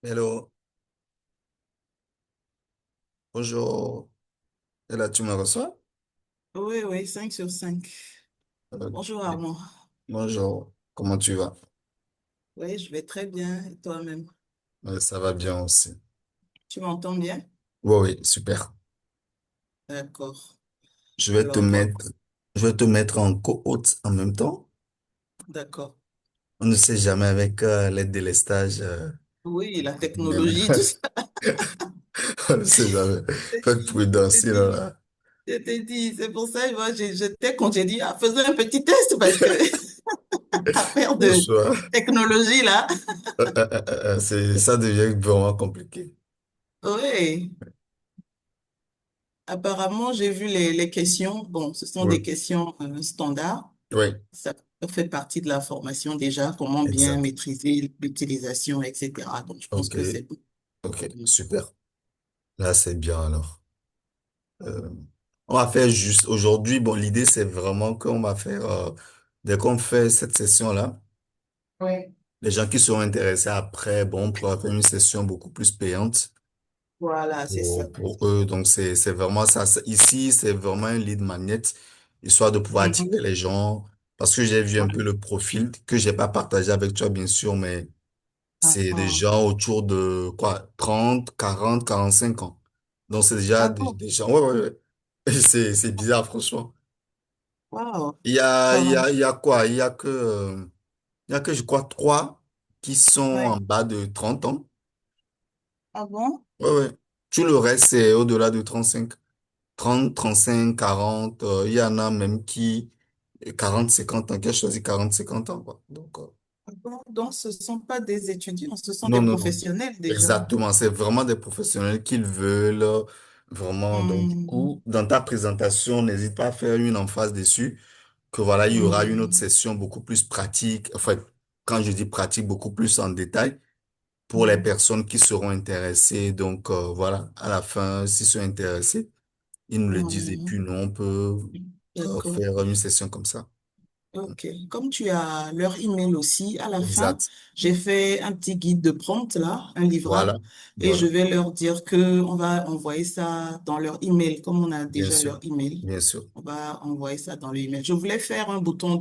Hello, bonjour. Et là, tu me reçois? Oui, oui, 5 sur 5. Ok. Bonjour Armand. Bonjour, comment tu vas? Oui, je vais très bien. Et toi-même? Ça va bien aussi. Tu m'entends bien? Oui, oui, super. D'accord. Je vais te Alors, mettre, je vais te mettre en co-hôte en même temps. d'accord. On ne sait jamais avec l'aide de l'estage. Oui, la Même. technologie, tout ça. On ne sait jamais. Faites prudence, Je sinon dis, là. je t'ai dit, c'est pour ça, moi, j'étais quand j'ai dit, ah, faisons un petit test parce que affaire Au de choix. technologie, là. Ça devient vraiment compliqué. Oui, apparemment, j'ai vu les questions. Bon, ce sont des Oui, questions standards. oui, Ça fait partie de la formation déjà, comment bien exact. maîtriser l'utilisation, etc. Donc, je pense Ok, que c'est bon. ok, Mm. super. Là, c'est bien alors. Euh, on va faire juste aujourd'hui. Bon, l'idée, c'est vraiment qu'on va faire, dès qu'on fait cette session-là, Ouais. les gens qui seront intéressés après, bon, on pourra faire une session beaucoup plus payante Voilà, c'est ça. pour eux. Donc, c'est vraiment ça. Ici, c'est vraiment un lead magnet, histoire de pouvoir attirer Mhm. les gens. Parce que j'ai vu un peu Ouais. le profil que j'ai pas partagé avec toi, bien sûr, mais Ah, c'est des ah. gens autour de quoi, 30, 40, 45 ans. Donc, c'est déjà Ah bon? des gens. Ouais, ouais, ouais. C'est bizarre, franchement. Wow. Il y a quoi? Il y a que, je crois, trois qui sont Ouais. en bas de 30 ans. Ah bon? Ouais, ouais. Tout le reste, c'est au-delà de 35, 30, 35, 40. Il y en a même 40, 50 ans, qui a choisi 40, 50 ans, quoi. Donc, Ah bon? Donc, ce ne sont pas des étudiants, ce sont non, des non, non. professionnels déjà. Exactement. C'est vraiment des professionnels qu'ils veulent, vraiment. Donc, du Hmm. coup, dans ta présentation, n'hésite pas à faire une emphase dessus, que voilà, il y aura une autre Hmm. session beaucoup plus pratique. Enfin, quand je dis pratique, beaucoup plus en détail pour les Hmm. personnes qui seront intéressées. Donc, voilà, à la fin, s'ils sont intéressés, ils nous le disent et puis Hmm. nous, on peut D'accord. faire une session comme ça. Ok. Comme tu as leur email aussi, à la fin, Exact. j'ai fait un petit guide de prompt là, un livrable, Voilà. et je Voilà. vais leur dire que on va envoyer ça dans leur email, comme on a Bien déjà sûr. leur email. Bien sûr. On va envoyer ça dans l'email. Je voulais faire un bouton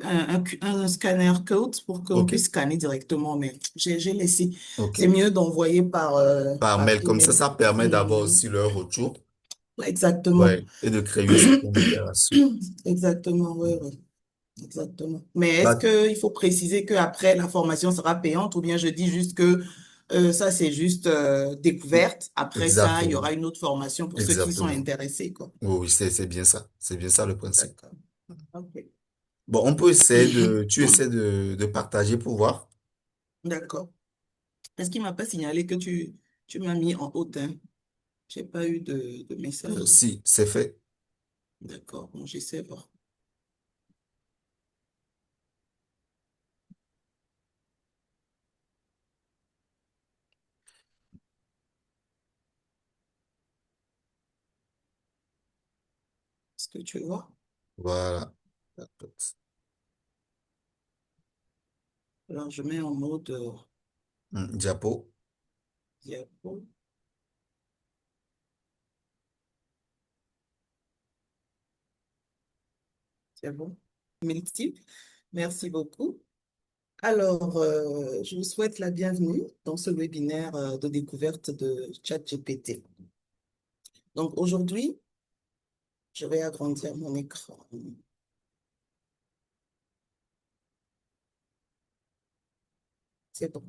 un scanner code pour qu'on OK. puisse scanner directement, mais j'ai laissé. C'est OK. mieux d'envoyer Par par mail, comme email. ça permet d'avoir Mhm. aussi leur retour. Exactement. Ouais. Et de créer une certaine interaction. Exactement, oui, Mm. oui. Exactement. Mais est-ce Bah, qu'il faut préciser qu'après, la formation sera payante ou bien je dis juste que ça, c'est juste découverte. Après ça, il y exactement. aura une autre formation pour ceux qui sont Exactement. intéressés, quoi. Oui, oui, c'est bien ça. C'est bien ça le principe. D'accord. OK. Bon, on peut essayer tu essaies de partager pour voir. D'accord. Est-ce qu'il m'a pas signalé que tu m'as mis en haut, hein? J'ai pas eu de message. Si, c'est fait. D'accord, bon, j'essaie voir. Est-ce que tu vois? Voilà. Alors, je mets en mode Diapo. diapo. C'est bon. Multiple. Merci beaucoup. Alors, je vous souhaite la bienvenue dans ce webinaire de découverte de ChatGPT. Donc, aujourd'hui, je vais agrandir mon écran. C'est bon.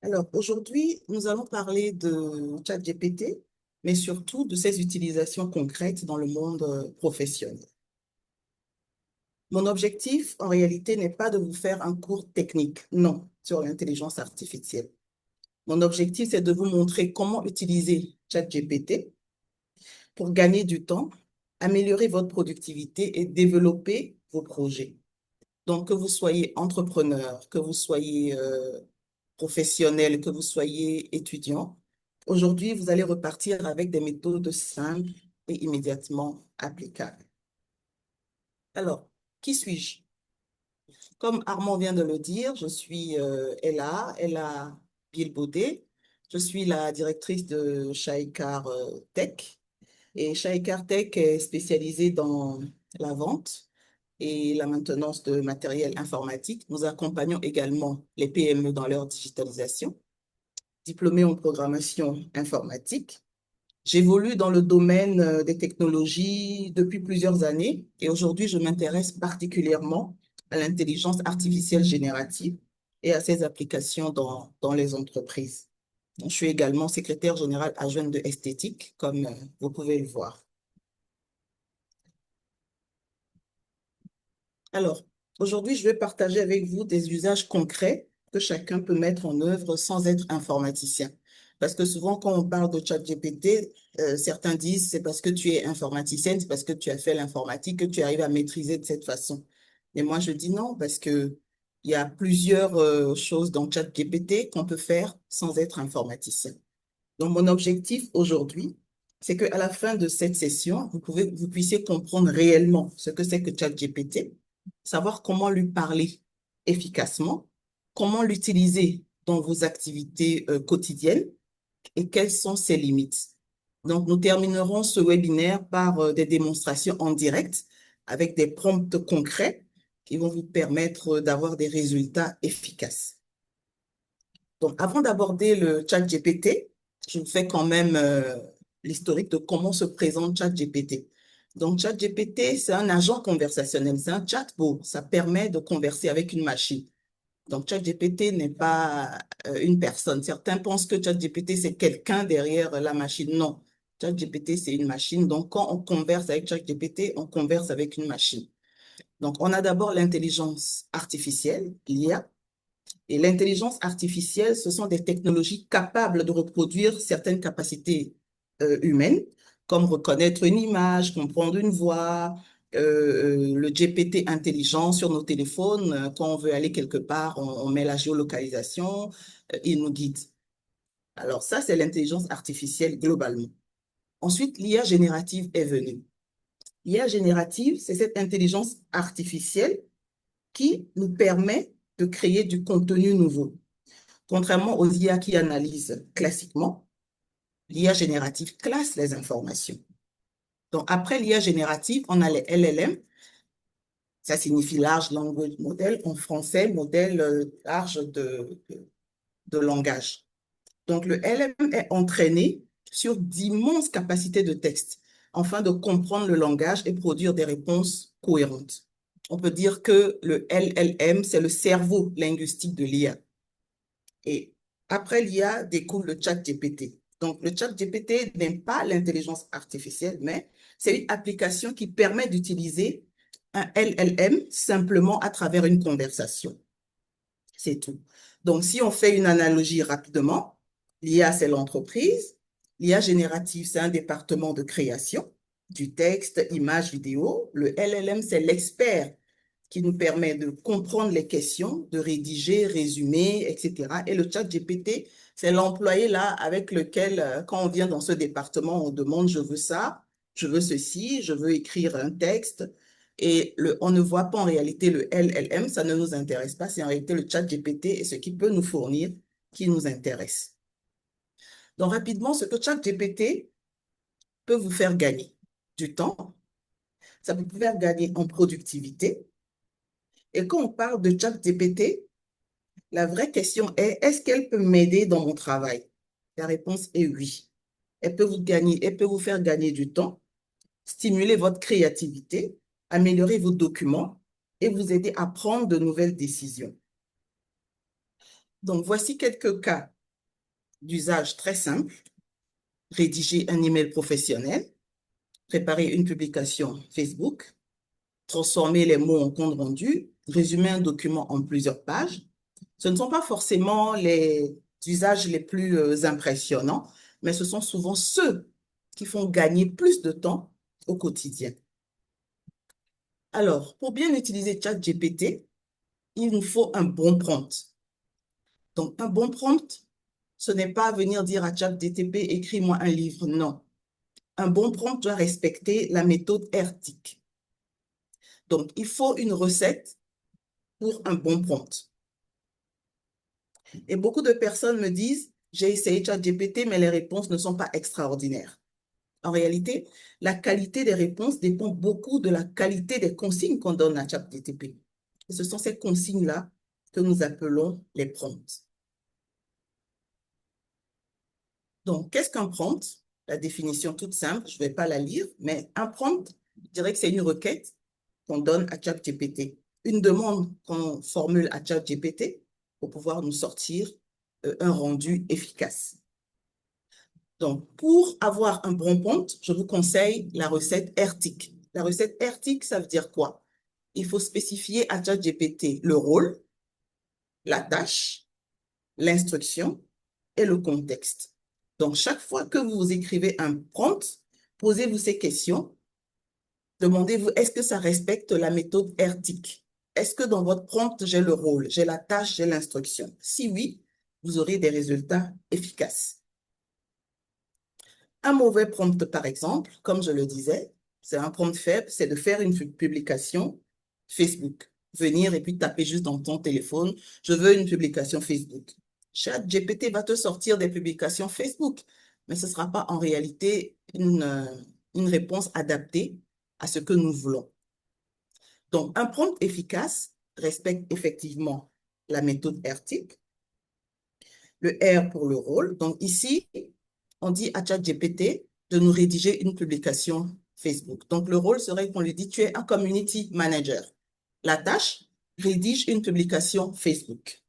Alors, aujourd'hui, nous allons parler de ChatGPT, mais surtout de ses utilisations concrètes dans le monde professionnel. Mon objectif, en réalité, n'est pas de vous faire un cours technique, non, sur l'intelligence artificielle. Mon objectif, c'est de vous montrer comment utiliser ChatGPT pour gagner du temps, améliorer votre productivité et développer vos projets. Donc, que vous soyez entrepreneur, que vous soyez professionnel, que vous soyez étudiant, aujourd'hui, vous allez repartir avec des méthodes simples et immédiatement applicables. Alors, qui suis-je? Comme Armand vient de le dire, je suis Ella Bilbaudet. Je suis la directrice de Shaikar Tech. Et Shaikar Tech est spécialisée dans la vente et la maintenance de matériel informatique. Nous accompagnons également les PME dans leur digitalisation. Diplômée en programmation informatique, j'évolue dans le domaine des technologies depuis plusieurs années et aujourd'hui, je m'intéresse particulièrement à l'intelligence artificielle générative et à ses applications dans les entreprises. Je suis également secrétaire générale adjointe de Esthétique, comme vous pouvez le voir. Alors, aujourd'hui, je vais partager avec vous des usages concrets que chacun peut mettre en œuvre sans être informaticien. Parce que souvent, quand on parle de ChatGPT, certains disent c'est parce que tu es informaticienne, c'est parce que tu as fait l'informatique que tu arrives à maîtriser de cette façon. Mais moi, je dis non, parce que il y a plusieurs choses dans ChatGPT qu'on peut faire sans être informaticien. Donc, mon objectif aujourd'hui, c'est qu'à la fin de cette session, vous puissiez comprendre réellement ce que c'est que ChatGPT, savoir comment lui parler efficacement, comment l'utiliser dans vos activités quotidiennes et quelles sont ses limites. Donc, nous terminerons ce webinaire par des démonstrations en direct avec des prompts concrets qui vont vous permettre d'avoir des résultats efficaces. Donc, avant d'aborder le chat GPT, je vous fais quand même l'historique de comment se présente chat GPT. Donc, chat GPT, c'est un agent conversationnel, c'est un chatbot. Ça permet de converser avec une machine. Donc, chat GPT n'est pas une personne. Certains pensent que chat GPT, c'est quelqu'un derrière la machine. Non, chat GPT, c'est une machine. Donc, quand on converse avec chat GPT, on converse avec une machine. Donc, on a d'abord l'intelligence artificielle, l'IA. Et l'intelligence artificielle, ce sont des technologies capables de reproduire certaines capacités humaines, comme reconnaître une image, comprendre une voix, le GPT intelligent sur nos téléphones. Quand on veut aller quelque part, on met la géolocalisation, il nous guide. Alors ça, c'est l'intelligence artificielle globalement. Ensuite, l'IA générative est venue. L'IA générative, c'est cette intelligence artificielle qui nous permet de créer du contenu nouveau. Contrairement aux IA qui analysent classiquement, l'IA générative classe les informations. Donc, après l'IA générative, on a les LLM. Ça signifie Large Language Model, en français, modèle large de langage. Donc, le LLM est entraîné sur d'immenses capacités de texte afin de comprendre le langage et produire des réponses cohérentes. On peut dire que le LLM, c'est le cerveau linguistique de l'IA. Et après l'IA découle le chat GPT. Donc, le chat GPT n'est pas l'intelligence artificielle, mais c'est une application qui permet d'utiliser un LLM simplement à travers une conversation. C'est tout. Donc, si on fait une analogie rapidement, l'IA, c'est l'entreprise. L'IA générative, c'est un département de création du texte, images, vidéo. Le LLM, c'est l'expert qui nous permet de comprendre les questions, de rédiger, résumer, etc. Et le chat GPT, c'est l'employé là avec lequel, quand on vient dans ce département, on demande, je veux ça, je veux ceci, je veux écrire un texte. Et on ne voit pas en réalité le LLM, ça ne nous intéresse pas. C'est en réalité le chat GPT et ce qu'il peut nous fournir qui nous intéresse. Donc rapidement, ce que chat GPT peut vous faire gagner du temps, ça peut vous faire gagner en productivité. Et quand on parle de chat GPT, la vraie question est, est-ce qu'elle peut m'aider dans mon travail? La réponse est oui. Elle peut vous faire gagner du temps, stimuler votre créativité, améliorer vos documents et vous aider à prendre de nouvelles décisions. Donc, voici quelques cas d'usage très simples. Rédiger un email professionnel, préparer une publication Facebook, transformer les mots en compte rendu, résumer un document en plusieurs pages. Ce ne sont pas forcément les usages les plus impressionnants, mais ce sont souvent ceux qui font gagner plus de temps au quotidien. Alors, pour bien utiliser ChatGPT, il nous faut un bon prompt. Donc, un bon prompt, ce n'est pas venir dire à ChatGPT, écris-moi un livre. Non. Un bon prompt doit respecter la méthode RTIC. Donc, il faut une recette pour un bon prompt. Et beaucoup de personnes me disent, j'ai essayé ChatGPT, mais les réponses ne sont pas extraordinaires. En réalité, la qualité des réponses dépend beaucoup de la qualité des consignes qu'on donne à ChatGPT. Et ce sont ces consignes-là que nous appelons les prompts. Donc, qu'est-ce qu'un prompt? La définition toute simple, je ne vais pas la lire, mais un prompt, je dirais que c'est une requête qu'on donne à ChatGPT, une demande qu'on formule à ChatGPT pour pouvoir nous sortir un rendu efficace. Donc, pour avoir un bon prompt, je vous conseille la recette RTIC. La recette RTIC, ça veut dire quoi? Il faut spécifier à ChatGPT le rôle, la tâche, l'instruction et le contexte. Donc, chaque fois que vous écrivez un prompt, posez-vous ces questions. Demandez-vous, est-ce que ça respecte la méthode RTIC? Est-ce que dans votre prompt, j'ai le rôle, j'ai la tâche, j'ai l'instruction? Si oui, vous aurez des résultats efficaces. Un mauvais prompt, par exemple, comme je le disais, c'est un prompt faible, c'est de faire une publication Facebook. Venir et puis taper juste dans ton téléphone, je veux une publication Facebook. ChatGPT va te sortir des publications Facebook, mais ce ne sera pas en réalité une réponse adaptée à ce que nous voulons. Donc, un prompt efficace respecte effectivement la méthode RTIC, le R pour le rôle. Donc, ici, on dit à ChatGPT de nous rédiger une publication Facebook. Donc, le rôle serait qu'on lui dit, tu es un community manager. La tâche, rédige une publication Facebook.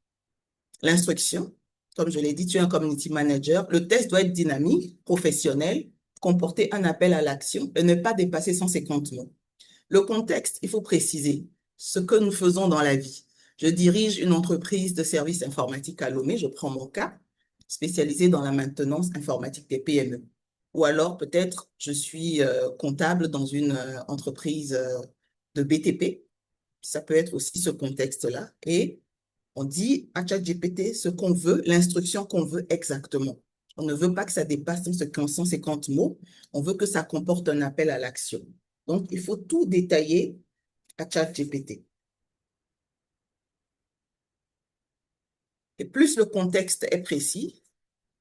L'instruction, comme je l'ai dit, tu es un community manager. Le test doit être dynamique, professionnel, comporter un appel à l'action et ne pas dépasser 150 mots. Le contexte, il faut préciser ce que nous faisons dans la vie. Je dirige une entreprise de services informatiques à Lomé, je prends mon cas, spécialisée dans la maintenance informatique des PME. Ou alors peut-être je suis comptable dans une entreprise de BTP. Ça peut être aussi ce contexte-là. Et on dit à ChatGPT ce qu'on veut, l'instruction qu'on veut exactement. On ne veut pas que ça dépasse 150 mots. On veut que ça comporte un appel à l'action. Donc, il faut tout détailler à ChatGPT. Et plus le contexte est précis,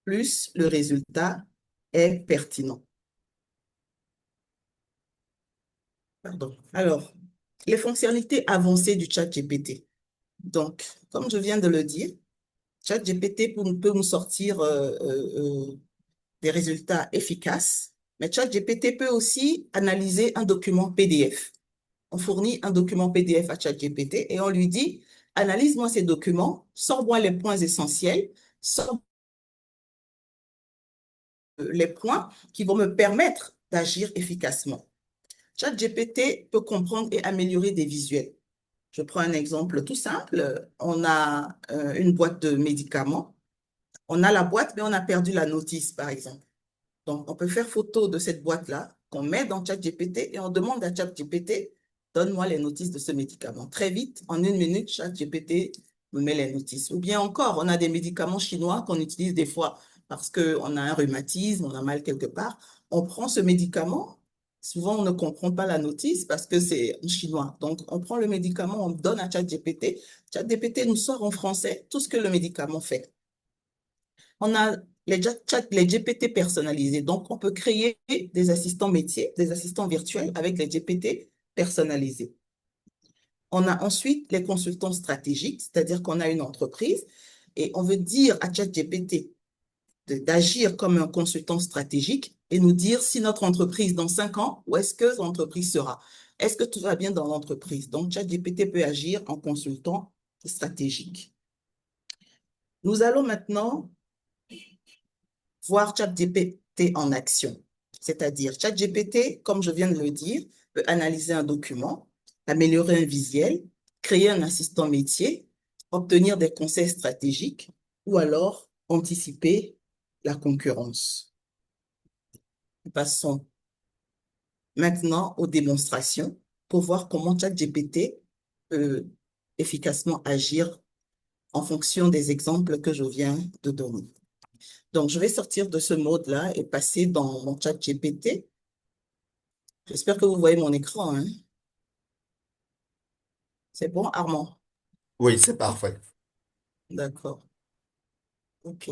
plus le résultat est pertinent. Pardon. Alors, les fonctionnalités avancées du ChatGPT. Donc, comme je viens de le dire, ChatGPT peut nous sortir des résultats efficaces, mais ChatGPT peut aussi analyser un document PDF. On fournit un document PDF à ChatGPT et on lui dit, analyse-moi ces documents, sors-moi les points essentiels, sors les points qui vont me permettre d'agir efficacement. ChatGPT peut comprendre et améliorer des visuels. Je prends un exemple tout simple. On a une boîte de médicaments. On a la boîte, mais on a perdu la notice, par exemple. Donc, on peut faire photo de cette boîte-là, qu'on met dans ChatGPT et on demande à ChatGPT, donne-moi les notices de ce médicament. Très vite, en une minute, ChatGPT me met les notices. Ou bien encore, on a des médicaments chinois qu'on utilise des fois parce qu'on a un rhumatisme, on a mal quelque part. On prend ce médicament. Souvent, on ne comprend pas la notice parce que c'est en chinois. Donc, on prend le médicament, on donne à ChatGPT. ChatGPT nous sort en français tout ce que le médicament fait. On a les GPT personnalisés. Donc, on peut créer des assistants métiers, des assistants virtuels avec les GPT personnalisés. On a ensuite les consultants stratégiques, c'est-à-dire qu'on a une entreprise et on veut dire à ChatGPT d'agir comme un consultant stratégique et nous dire si notre entreprise, dans 5 ans, où est-ce que l'entreprise sera? Est-ce que tout va bien dans l'entreprise? Donc, ChatGPT peut agir en consultant stratégique. Nous allons maintenant voir ChatGPT en action. C'est-à-dire, ChatGPT, comme je viens de le dire, peut analyser un document, améliorer un visuel, créer un assistant métier, obtenir des conseils stratégiques ou alors anticiper la concurrence. Passons maintenant aux démonstrations pour voir comment ChatGPT peut efficacement agir en fonction des exemples que je viens de donner. Donc, je vais sortir de ce mode-là et passer dans mon chat GPT. J'espère que vous voyez mon écran, hein. C'est bon, Armand? Oui, c'est parfait. D'accord. OK.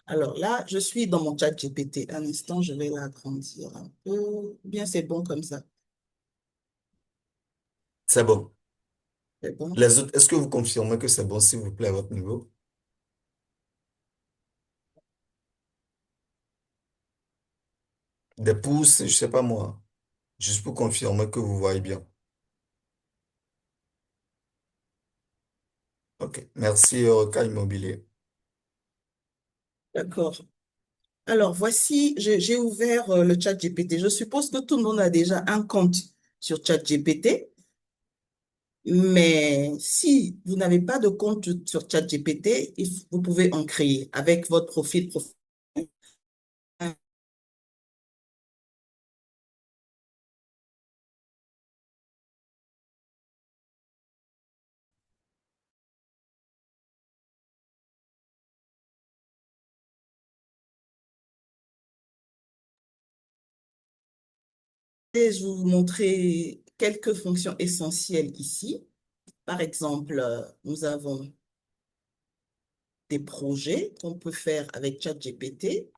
Alors là, je suis dans mon chat GPT. Un instant, je vais l'agrandir un peu. Bien, c'est bon comme ça. C'est bon. C'est bon. Les autres, est-ce que vous confirmez que c'est bon, s'il vous plaît, à votre niveau? Des pouces, je sais pas moi. Juste pour confirmer que vous voyez bien. OK. Merci, Eureka Immobilier. D'accord. Alors, voici, j'ai ouvert le chat GPT. Je suppose que tout le monde a déjà un compte sur chat GPT, mais si vous n'avez pas de compte sur chat GPT, vous pouvez en créer avec votre profil professionnel. Je vais vous montrer quelques fonctions essentielles ici. Par exemple, nous avons des projets qu'on peut faire avec ChatGPT.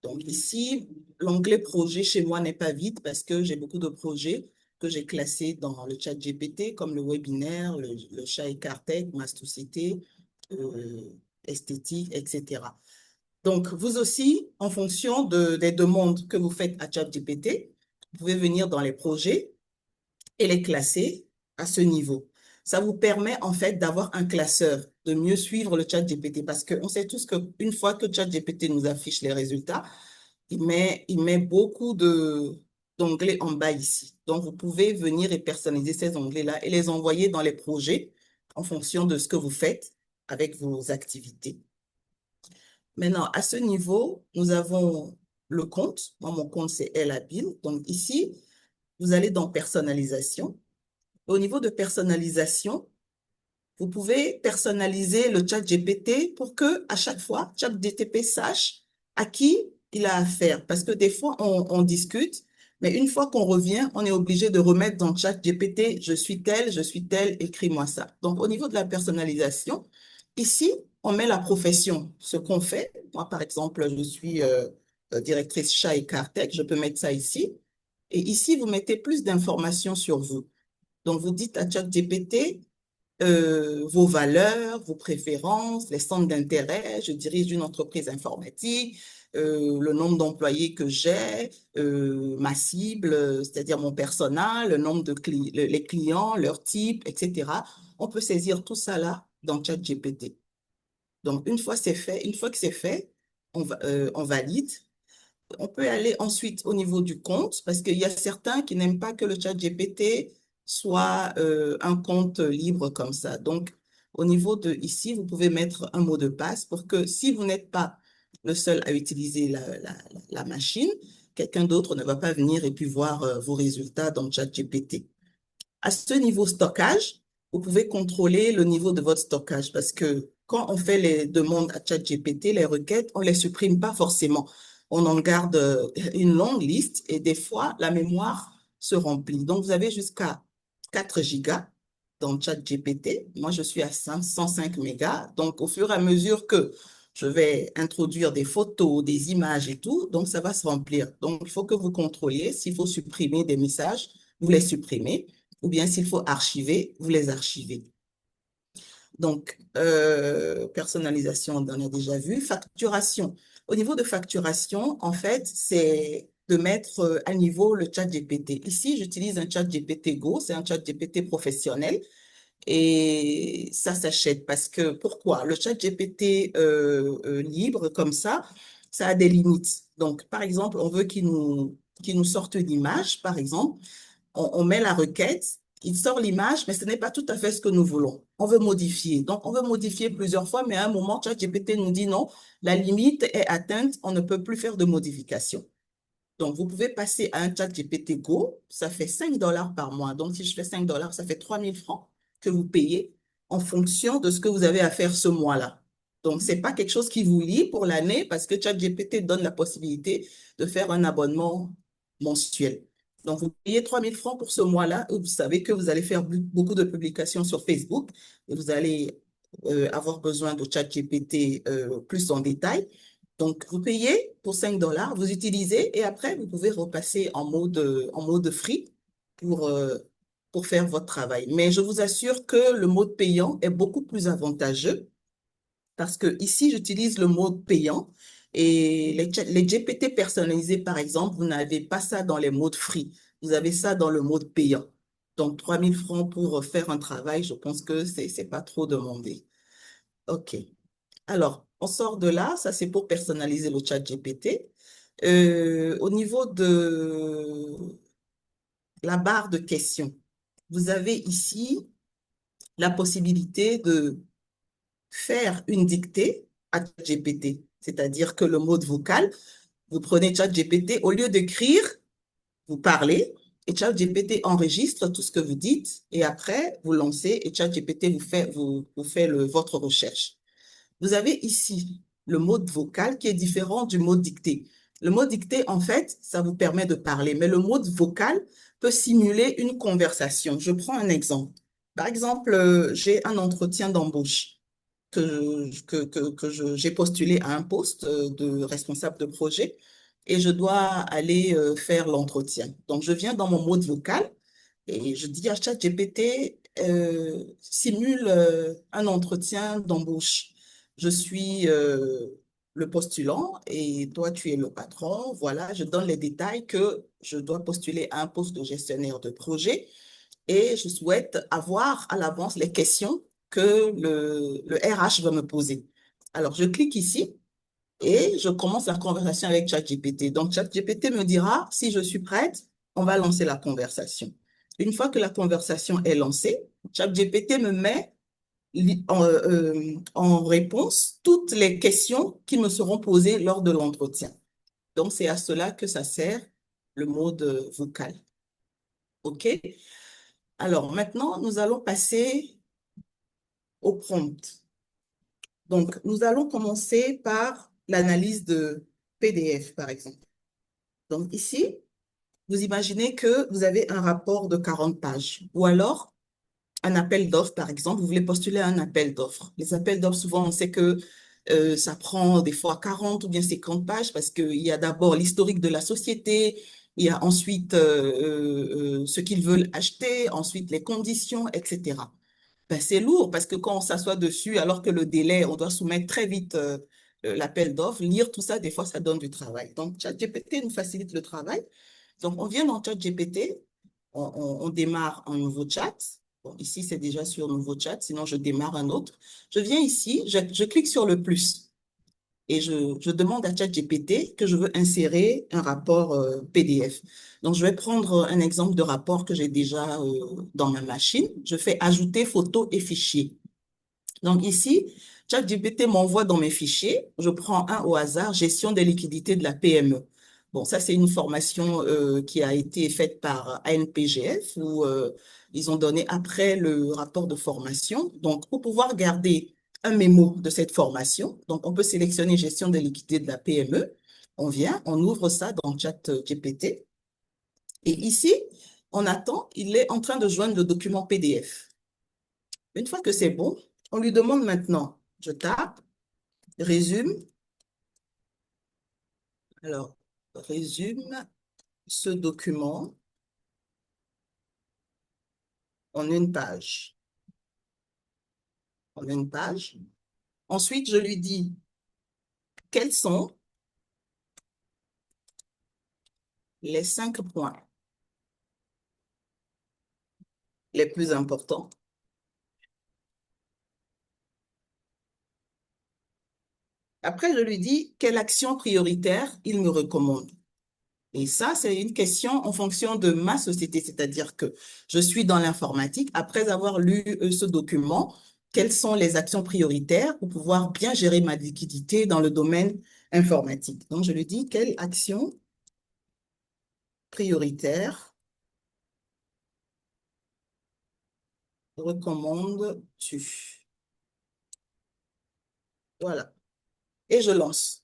Donc ici, l'onglet projet chez moi n'est pas vide parce que j'ai beaucoup de projets que j'ai classés dans le ChatGPT, comme le webinaire, le chat écarté, Mastocité, euh, esthétique, etc. Donc, vous aussi, en fonction des demandes que vous faites à ChatGPT, vous pouvez venir dans les projets et les classer à ce niveau. Ça vous permet en fait d'avoir un classeur, de mieux suivre le chat GPT parce qu'on sait tous qu'une fois que chat GPT nous affiche les résultats, il met beaucoup d'onglets en bas ici. Donc, vous pouvez venir et personnaliser ces onglets-là et les envoyer dans les projets en fonction de ce que vous faites avec vos activités. Maintenant, à ce niveau, nous avons le compte. Moi, mon compte, c'est El Habile. Donc, ici, vous allez dans personnalisation. Au niveau de personnalisation, vous pouvez personnaliser le chat GPT pour que à chaque fois, chat GTP sache à qui il a affaire. Parce que des fois, on discute, mais une fois qu'on revient, on est obligé de remettre dans chat GPT, je suis tel, écris-moi ça. Donc, au niveau de la personnalisation, ici, on met la profession, ce qu'on fait. Moi, par exemple, je suis directrice chat et Cartec, je peux mettre ça ici. Et ici, vous mettez plus d'informations sur vous. Donc, vous dites à ChatGPT vos valeurs, vos préférences, les centres d'intérêt. Je dirige une entreprise informatique, le nombre d'employés que j'ai, ma cible, c'est-à-dire mon personnel, le nombre de les clients, leur type, etc. On peut saisir tout ça là dans ChatGPT. Donc, une fois c'est fait, une fois que c'est fait, on valide. On peut aller ensuite au niveau du compte parce qu'il y a certains qui n'aiment pas que le chat GPT soit un compte libre comme ça. Donc, au niveau de ici, vous pouvez mettre un mot de passe pour que si vous n'êtes pas le seul à utiliser la machine, quelqu'un d'autre ne va pas venir et puis voir vos résultats dans le chat GPT. À ce niveau stockage, vous pouvez contrôler le niveau de votre stockage parce que quand on fait les demandes à ChatGPT, les requêtes, on ne les supprime pas forcément. On en garde une longue liste et des fois, la mémoire se remplit. Donc, vous avez jusqu'à 4 gigas dans ChatGPT. Moi, je suis à 105 mégas. Donc, au fur et à mesure que je vais introduire des photos, des images et tout, donc ça va se remplir. Donc, il faut que vous contrôliez s'il faut supprimer des messages, vous les supprimez ou bien s'il faut archiver, vous les archivez. Donc, personnalisation, on en a déjà vu. Facturation. Au niveau de facturation, en fait, c'est de mettre à niveau le chat GPT. Ici, j'utilise un chat GPT Go, c'est un chat GPT professionnel et ça s'achète parce que, pourquoi? Le chat GPT libre comme ça a des limites. Donc, par exemple, on veut qu'il nous sorte une image, par exemple, on met la requête, il sort l'image, mais ce n'est pas tout à fait ce que nous voulons. On veut modifier. Donc, on veut modifier plusieurs fois, mais à un moment, ChatGPT nous dit non, la limite est atteinte, on ne peut plus faire de modification. Donc, vous pouvez passer à un ChatGPT Go, ça fait 5 dollars par mois. Donc, si je fais 5 dollars, ça fait 3 000 francs que vous payez en fonction de ce que vous avez à faire ce mois-là. Donc, ce n'est pas quelque chose qui vous lie pour l'année parce que ChatGPT donne la possibilité de faire un abonnement mensuel. Donc, vous payez 3 000 francs pour ce mois-là. Vous savez que vous allez faire beaucoup de publications sur Facebook et vous allez avoir besoin de ChatGPT plus en détail. Donc, vous payez pour 5 $, vous utilisez et après, vous pouvez repasser en mode free pour, euh, pour faire votre travail. Mais je vous assure que le mode payant est beaucoup plus avantageux parce que ici, j'utilise le mode payant et les GPT personnalisés, par exemple, vous n'avez pas ça dans les modes free. Vous avez ça dans le mode payant. Donc, 3 000 francs pour faire un travail, je pense que c'est pas trop demandé. OK. Alors, on sort de là. Ça, c'est pour personnaliser le chat GPT. Au niveau de la barre de questions, vous avez ici la possibilité de faire une dictée à ChatGPT, c'est-à-dire que le mode vocal, vous prenez ChatGPT, au lieu d'écrire, vous parlez et ChatGPT enregistre tout ce que vous dites et après, vous lancez et ChatGPT vous fait votre recherche. Vous avez ici le mode vocal qui est différent du mode dicté. Le mode dicté, en fait, ça vous permet de parler, mais le mode vocal peut simuler une conversation. Je prends un exemple. Par exemple, j'ai un entretien d'embauche j'ai postulé à un poste de responsable de projet et je dois aller faire l'entretien. Donc, je viens dans mon mode vocal et je dis à ChatGPT, simule un entretien d'embauche. Je suis le postulant et toi, tu es le patron. Voilà, je donne les détails que je dois postuler à un poste de gestionnaire de projet et je souhaite avoir à l'avance les questions que le RH va me poser. Alors, je clique ici et je commence la conversation avec ChatGPT. Donc, ChatGPT me dira si je suis prête, on va lancer la conversation. Une fois que la conversation est lancée, ChatGPT me met en réponse toutes les questions qui me seront posées lors de l'entretien. Donc, c'est à cela que ça sert le mode vocal. OK? Alors, maintenant, nous allons passer au prompt. Donc, nous allons commencer par l'analyse de PDF, par exemple. Donc, ici, vous imaginez que vous avez un rapport de 40 pages ou alors un appel d'offres, par exemple, vous voulez postuler à un appel d'offres. Les appels d'offres, souvent, on sait que ça prend des fois 40 ou bien 50 pages parce qu'il y a d'abord l'historique de la société, il y a ensuite ce qu'ils veulent acheter, ensuite les conditions, etc. Ben, c'est lourd parce que quand on s'assoit dessus, alors que le délai, on doit soumettre très vite l'appel d'offres, lire tout ça, des fois, ça donne du travail. Donc, ChatGPT nous facilite le travail. Donc, on vient dans ChatGPT, on démarre un nouveau chat. Bon, ici, c'est déjà sur nouveau chat, sinon je démarre un autre. Je viens ici, je clique sur le plus et je demande à ChatGPT que je veux insérer un rapport PDF. Donc, je vais prendre un exemple de rapport que j'ai déjà dans ma machine. Je fais ajouter photos et fichiers. Donc ici, ChatGPT m'envoie dans mes fichiers, je prends un au hasard, gestion des liquidités de la PME. Bon, ça, c'est une formation qui a été faite par ANPGF où ils ont donné après le rapport de formation. Donc, pour pouvoir garder un mémo de cette formation, donc on peut sélectionner gestion des liquidités de la PME. On vient, on ouvre ça dans ChatGPT. Et ici, on attend, il est en train de joindre le document PDF. Une fois que c'est bon, on lui demande maintenant, je tape, résume, alors, résume ce document en une page. En une page. Ensuite, je lui dis quels sont les 5 points les plus importants. Après, je lui dis quelle action prioritaire il me recommande. Et ça, c'est une question en fonction de ma société, c'est-à-dire que je suis dans l'informatique. Après avoir lu ce document, quelles sont les actions prioritaires pour pouvoir bien gérer ma liquidité dans le domaine informatique? Donc, je lui dis, quelle action prioritaire recommandes-tu? Voilà. Et je lance.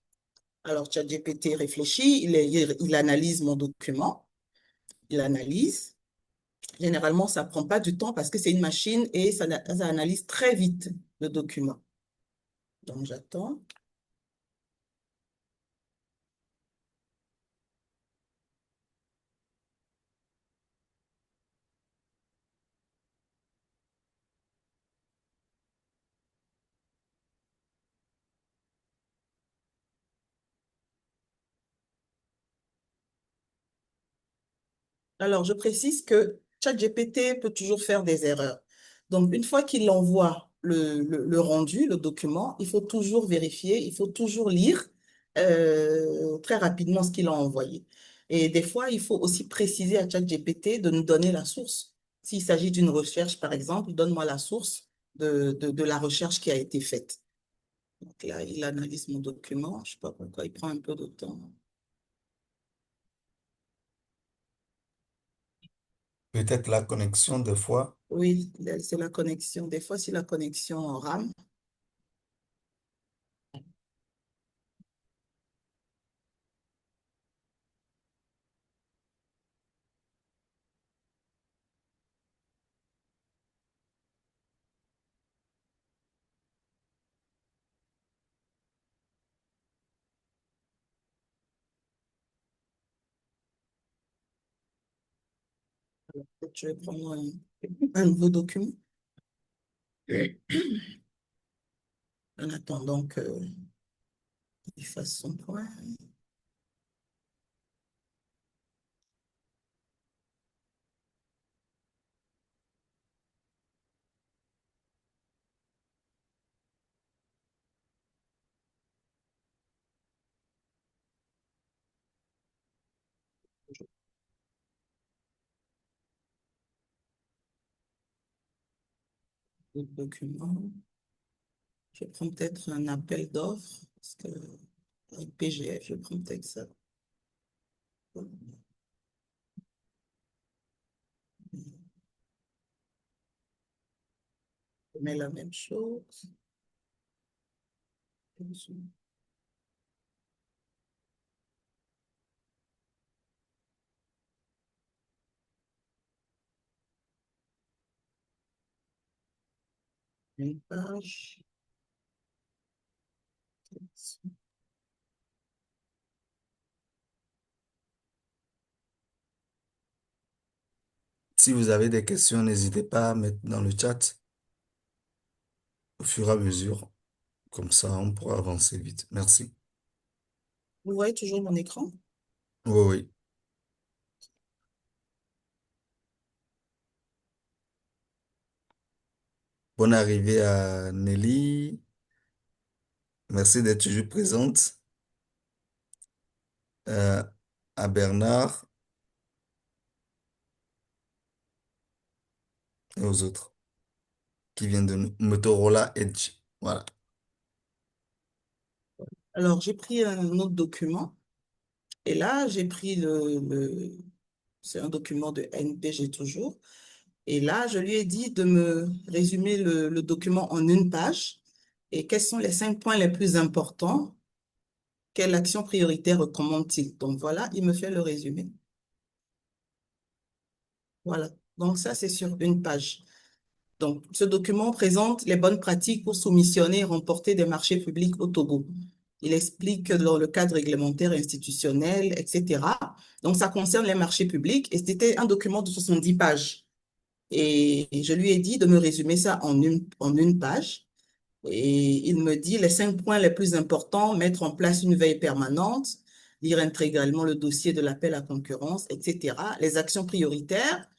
Alors, ChatGPT réfléchit, il analyse mon document. il analyse. Généralement, ça prend pas du temps parce que c'est une machine et ça analyse très vite le document. Donc, j'attends. Alors, je précise que ChatGPT peut toujours faire des erreurs. Donc, une fois qu'il envoie le rendu, le document, il faut toujours vérifier, il faut toujours lire très rapidement ce qu'il a envoyé. Et des fois, il faut aussi préciser à ChatGPT de nous donner la source. S'il s'agit d'une recherche, par exemple, donne-moi la source de la recherche qui a été faite. Donc là, il analyse mon document. Je ne sais pas pourquoi il prend un peu de temps. Peut-être la connexion des fois. Oui, c'est la connexion. Des fois, si la connexion rame, peut-être je vais prendre un nouveau document en attendant qu'il fasse son point. Le document. Je prends peut-être un appel d'offres, parce que avec PGF, je prends peut-être ça. Je mets la même chose. Une page. Si vous avez des questions, n'hésitez pas à mettre dans le chat au fur et à mesure. Comme ça, on pourra avancer vite. Merci. Vous voyez toujours mon écran? Oui, oui. Bonne arrivée à Nelly. Merci d'être toujours présente. Euh, à Bernard et aux autres qui viennent de nous. Motorola Edge. Voilà. Alors, j'ai pris un autre document. Et là, j'ai pris c'est un document de NPG toujours. Et là, je lui ai dit de me résumer le document en une page et quels sont les 5 points les plus importants, quelle action prioritaire recommande-t-il? Donc voilà, il me fait le résumé. Voilà. Donc ça, c'est sur une page. Donc, ce document présente les bonnes pratiques pour soumissionner et remporter des marchés publics au Togo. Il explique que dans le cadre réglementaire et institutionnel, etc. Donc, ça concerne les marchés publics et c'était un document de 70 pages. Et je lui ai dit de me résumer ça en une page. Et il me dit les 5 points les plus importants, mettre en place une veille permanente, lire intégralement le dossier de l'appel à concurrence, etc. Les actions prioritaires.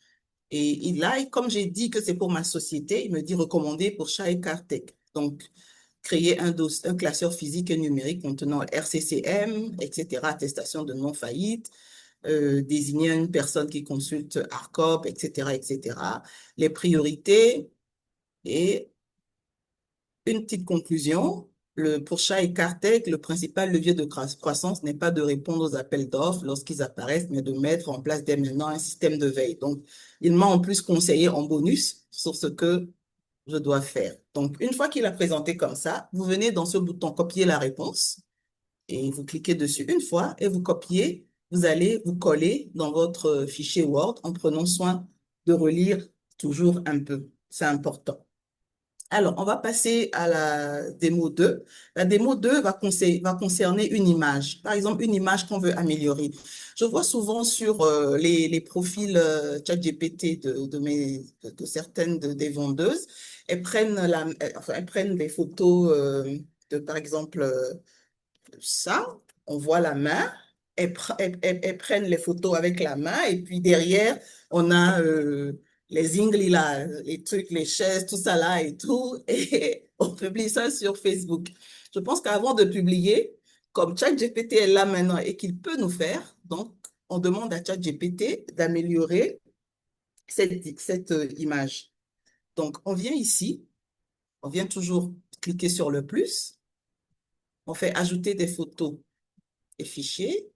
Et là, comme j'ai dit que c'est pour ma société, il me dit recommander pour Shai Cartech. Donc, créer un classeur physique et numérique contenant RCCM, etc., attestation de non-faillite, désigner une personne qui consulte ARCOP, etc., etc. Les priorités et une petite conclusion. Pour Shai Cartech, le principal levier de croissance n'est pas de répondre aux appels d'offres lorsqu'ils apparaissent, mais de mettre en place dès maintenant un système de veille. Donc, il m'a en plus conseillé en bonus sur ce que je dois faire. Donc, une fois qu'il a présenté comme ça, vous venez dans ce bouton copier la réponse et vous cliquez dessus une fois et vous copiez vous allez vous coller dans votre fichier Word en prenant soin de relire toujours un peu. C'est important. Alors, on va passer à la démo 2. La démo 2 va concerner une image. Par exemple, une image qu'on veut améliorer. Je vois souvent sur les profils ChatGPT de certaines des vendeuses, enfin, elles prennent des photos de, par exemple, ça, on voit la main, elles prennent les photos avec la main et puis derrière, on a les ingles, là, les trucs, les chaises, tout ça là et tout, et on publie ça sur Facebook. Je pense qu'avant de publier, comme ChatGPT est là maintenant et qu'il peut nous faire, donc on demande à ChatGPT d'améliorer cette image. Donc on vient ici, on vient toujours cliquer sur le plus, on fait ajouter des photos et fichiers.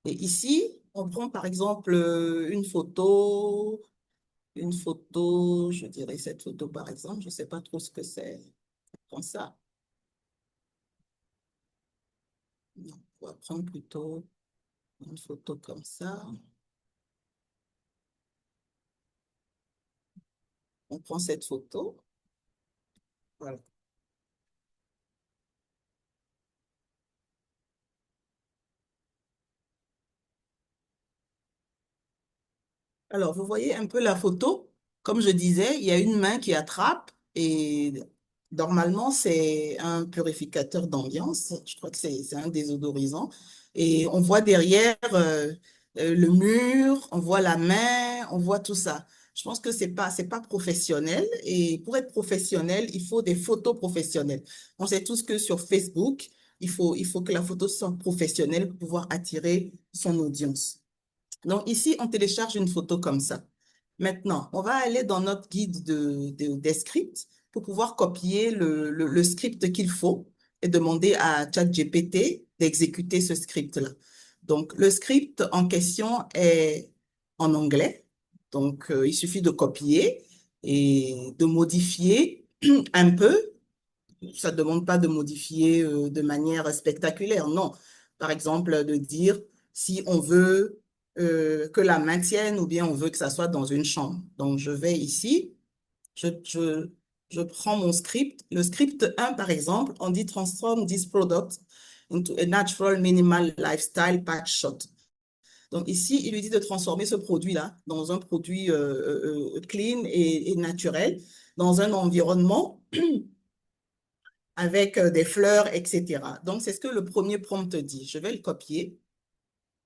Et ici, on prend par exemple une photo, je dirais cette photo par exemple, je ne sais pas trop ce que c'est. On prend ça. Non, on va prendre plutôt une photo comme ça. On prend cette photo. Voilà. Alors, vous voyez un peu la photo. Comme je disais, il y a une main qui attrape et normalement, c'est un purificateur d'ambiance. Je crois que c'est un désodorisant. Et on voit derrière le mur, on voit la main, on voit tout ça. Je pense que c'est pas professionnel. Et pour être professionnel, il faut des photos professionnelles. On sait tous que sur Facebook, il faut que la photo soit professionnelle pour pouvoir attirer son audience. Donc ici, on télécharge une photo comme ça. Maintenant, on va aller dans notre guide des scripts pour pouvoir copier le script qu'il faut et demander à ChatGPT d'exécuter ce script-là. Donc, le script en question est en anglais. Donc, il suffit de copier et de modifier un peu. Ça ne demande pas de modifier de manière spectaculaire, non. Par exemple, de dire si on veut que la maintienne ou bien on veut que ça soit dans une chambre. Donc, je vais ici, je, je, je prends mon script. Le script 1, par exemple, on dit transform this product into a natural minimal lifestyle patch shot. Donc ici, il lui dit de transformer ce produit-là dans un produit clean et naturel, dans un environnement avec des fleurs, etc. Donc, c'est ce que le premier prompt dit. Je vais le copier.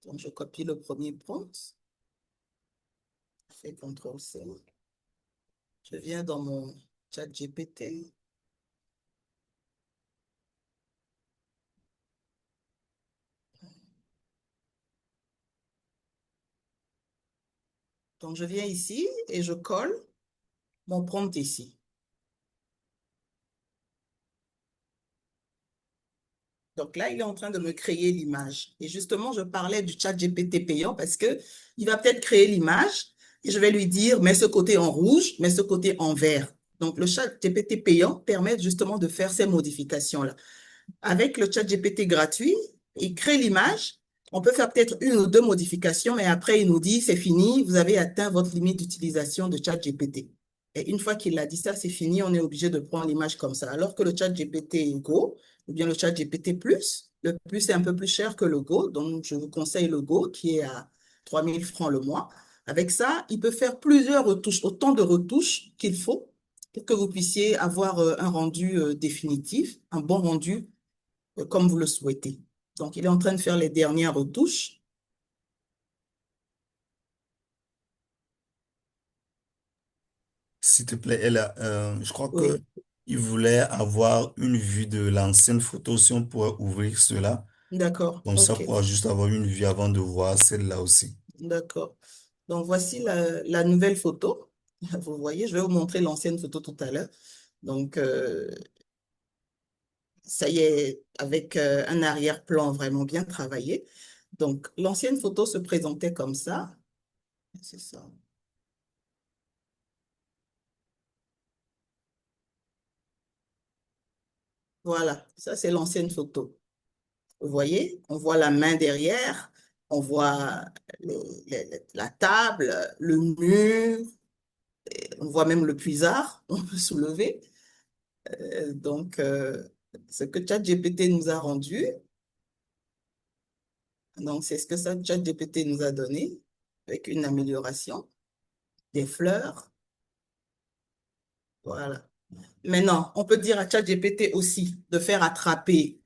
Donc, je copie le premier prompt. Je fais CTRL-C. Je viens dans mon chat GPT. Donc, je viens ici et je colle mon prompt ici. Donc là, il est en train de me créer l'image. Et justement, je parlais du chat GPT payant parce que il va peut-être créer l'image et je vais lui dire, mets ce côté en rouge, mets ce côté en vert. Donc, le chat GPT payant permet justement de faire ces modifications-là. Avec le chat GPT gratuit, il crée l'image. On peut faire peut-être une ou deux modifications, mais après, il nous dit, c'est fini, vous avez atteint votre limite d'utilisation de chat GPT. Et une fois qu'il a dit ça, c'est fini, on est obligé de prendre l'image comme ça. Alors que le chat GPT Go, ou bien le chat GPT Plus, le Plus est un peu plus cher que le Go, donc je vous conseille le Go qui est à 3000 francs le mois. Avec ça, il peut faire plusieurs retouches, autant de retouches qu'il faut pour que vous puissiez avoir un rendu définitif, un bon rendu comme vous le souhaitez. Donc, il est en train de faire les dernières retouches. S'il te plaît, je crois que Oui, il voulait avoir une vue de l'ancienne photo si on pourrait ouvrir cela. d'accord, Comme ça, ok, pour juste avoir une vue avant de voir celle-là aussi. d'accord. Donc, voici la nouvelle photo. Vous voyez, je vais vous montrer l'ancienne photo tout à l'heure. Donc, ça y est, avec un arrière-plan vraiment bien travaillé. Donc, l'ancienne photo se présentait comme ça. C'est ça. Voilà, ça c'est l'ancienne photo. Vous voyez, on voit la main derrière. On voit la table, le mur, on voit même le puisard, on peut soulever. Donc, ce que ChatGPT nous a rendu, donc c'est ce que ça, ChatGPT nous a donné, avec une amélioration, des fleurs, voilà. Maintenant, on peut dire à ChatGPT aussi de faire attraper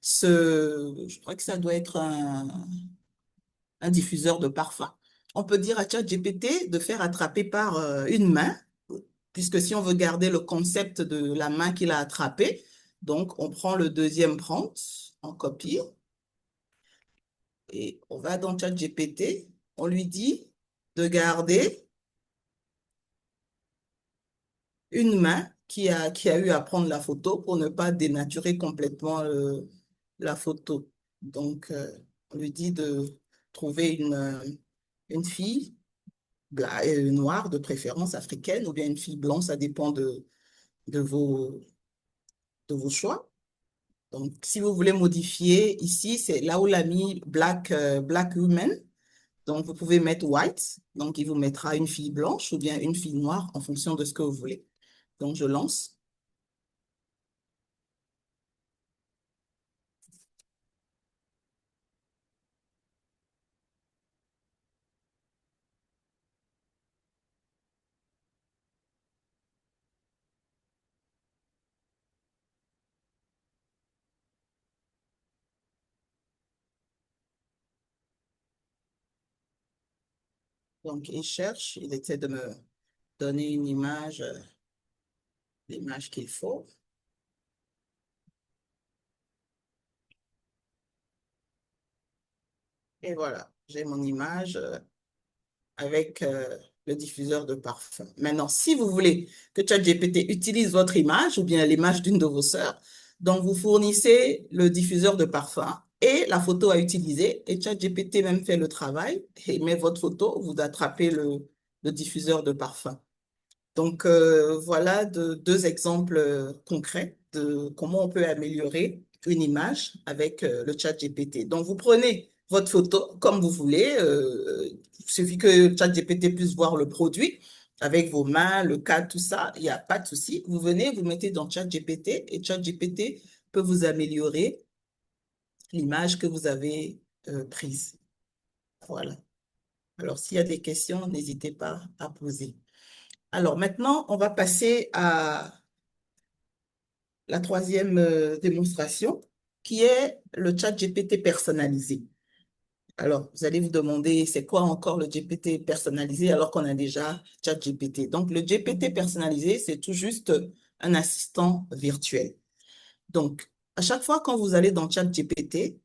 je crois que ça doit être un diffuseur de parfum. On peut dire à ChatGPT de faire attraper par une main, puisque si on veut garder le concept de la main qu'il a attrapée, donc on prend le deuxième prompt, on copie, et on va dans ChatGPT, on lui dit de garder une main qui a eu à prendre la photo pour ne pas dénaturer complètement la photo. Donc, on lui dit de trouver une fille noire, de préférence africaine, ou bien une fille blanche, ça dépend de de vos choix. Donc, si vous voulez modifier, ici, c'est là où l'a mis Black Woman. Donc, vous pouvez mettre white. Donc, il vous mettra une fille blanche ou bien une fille noire en fonction de ce que vous voulez. Donc, je lance. Donc, il cherche, il essaie de me donner une image, l'image qu'il faut. Et voilà, j'ai mon image avec le diffuseur de parfum. Maintenant, si vous voulez que ChatGPT utilise votre image ou bien l'image d'une de vos sœurs, donc vous fournissez le diffuseur de parfum et la photo à utiliser et ChatGPT même fait le travail et met votre photo, vous attrapez le diffuseur de parfum. Donc, voilà deux exemples concrets de comment on peut améliorer une image avec le chat GPT. Donc, vous prenez votre photo comme vous voulez. Il suffit que chat GPT puisse voir le produit avec vos mains, le cadre, tout ça. Il n'y a pas de souci. Vous venez, vous mettez dans chat GPT et chat GPT peut vous améliorer l'image que vous avez prise. Voilà. Alors, s'il y a des questions, n'hésitez pas à poser. Alors, maintenant, on va passer à la troisième démonstration, qui est le chat GPT personnalisé. Alors, vous allez vous demander, c'est quoi encore le GPT personnalisé alors qu'on a déjà chat GPT? Donc, le GPT personnalisé, c'est tout juste un assistant virtuel. Donc, à chaque fois quand vous allez dans chat GPT,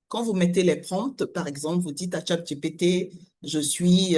quand vous mettez les prompts, par exemple, vous dites à ChatGPT, je suis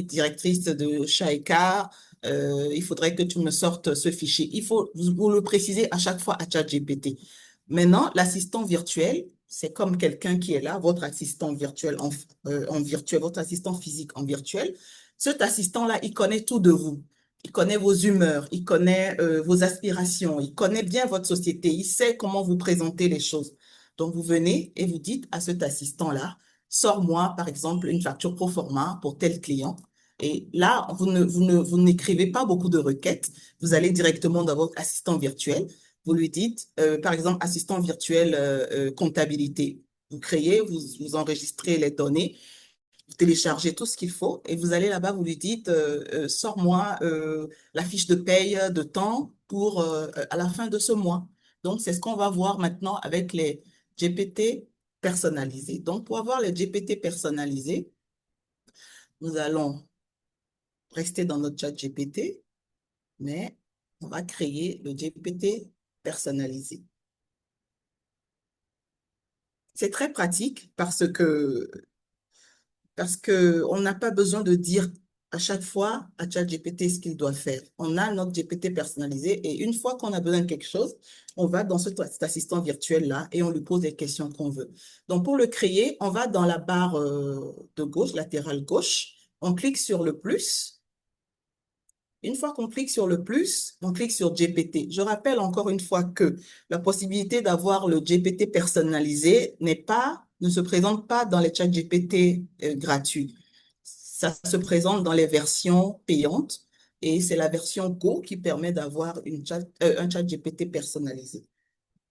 directrice de Shaika, il faudrait que tu me sortes ce fichier. Il faut vous le préciser à chaque fois à ChatGPT. Maintenant, l'assistant virtuel, c'est comme quelqu'un qui est là, votre assistant virtuel en virtuel, votre assistant physique en virtuel. Cet assistant-là, il connaît tout de vous. Il connaît vos humeurs, il connaît vos aspirations, il connaît bien votre société, il sait comment vous présenter les choses. Donc, vous venez et vous dites à cet assistant-là, sors-moi, par exemple, une facture pro forma pour tel client. Et là, vous n'écrivez pas beaucoup de requêtes. Vous allez directement dans votre assistant virtuel. Vous lui dites, par exemple, assistant virtuel comptabilité. Vous créez, vous enregistrez les données, vous téléchargez tout ce qu'il faut et vous allez là-bas, vous lui dites, sors-moi la fiche de paye de temps pour à la fin de ce mois. Donc, c'est ce qu'on va voir maintenant avec les GPT personnalisés. Donc, pour avoir les GPT personnalisés, nous allons rester dans notre chat GPT, mais on va créer le GPT personnalisé. C'est très pratique parce que on n'a pas besoin de dire à chaque fois à ChatGPT ce qu'il doit faire. On a notre GPT personnalisé et une fois qu'on a besoin de quelque chose, on va dans cet assistant virtuel-là et on lui pose les questions qu'on veut. Donc, pour le créer, on va dans la barre de gauche, latérale gauche, on clique sur le plus. Une fois qu'on clique sur le plus, on clique sur GPT. Je rappelle encore une fois que la possibilité d'avoir le GPT personnalisé ne se présente pas dans les chats GPT gratuits. Ça se présente dans les versions payantes et c'est la version Go qui permet d'avoir un chat GPT personnalisé.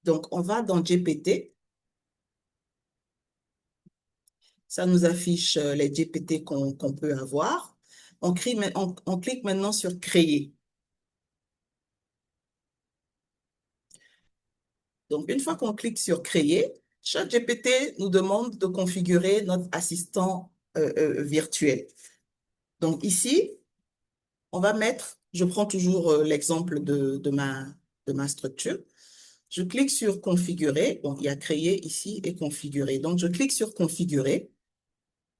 Donc, on va dans GPT, ça nous affiche les GPT qu'on peut avoir. On clique maintenant sur Créer. Donc, une fois qu'on clique sur Créer, ChatGPT nous demande de configurer notre assistant virtuel. Donc, ici, on va mettre, je prends toujours l'exemple de ma structure. Je clique sur Configurer. Donc, il y a Créer ici et Configurer. Donc, je clique sur Configurer.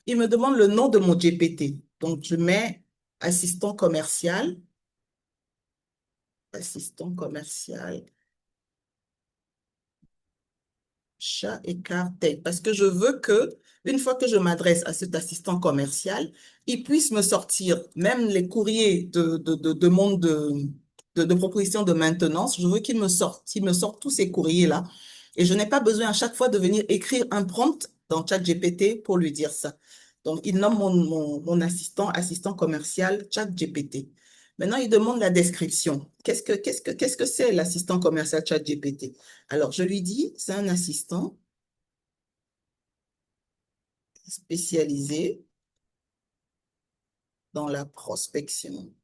Il me demande le nom de mon GPT. Donc, je mets assistant commercial, chat et tech, parce que je veux que, une fois que je m'adresse à cet assistant commercial, il puisse me sortir même les courriers de demande de proposition de maintenance. Je veux qu'il me sorte tous ces courriers-là. Et je n'ai pas besoin à chaque fois de venir écrire un prompt dans ChatGPT pour lui dire ça. Donc, il nomme mon assistant commercial ChatGPT. Maintenant, il demande la description. Qu'est-ce que c'est l'assistant commercial ChatGPT? Alors, je lui dis, c'est un assistant spécialisé dans la prospection,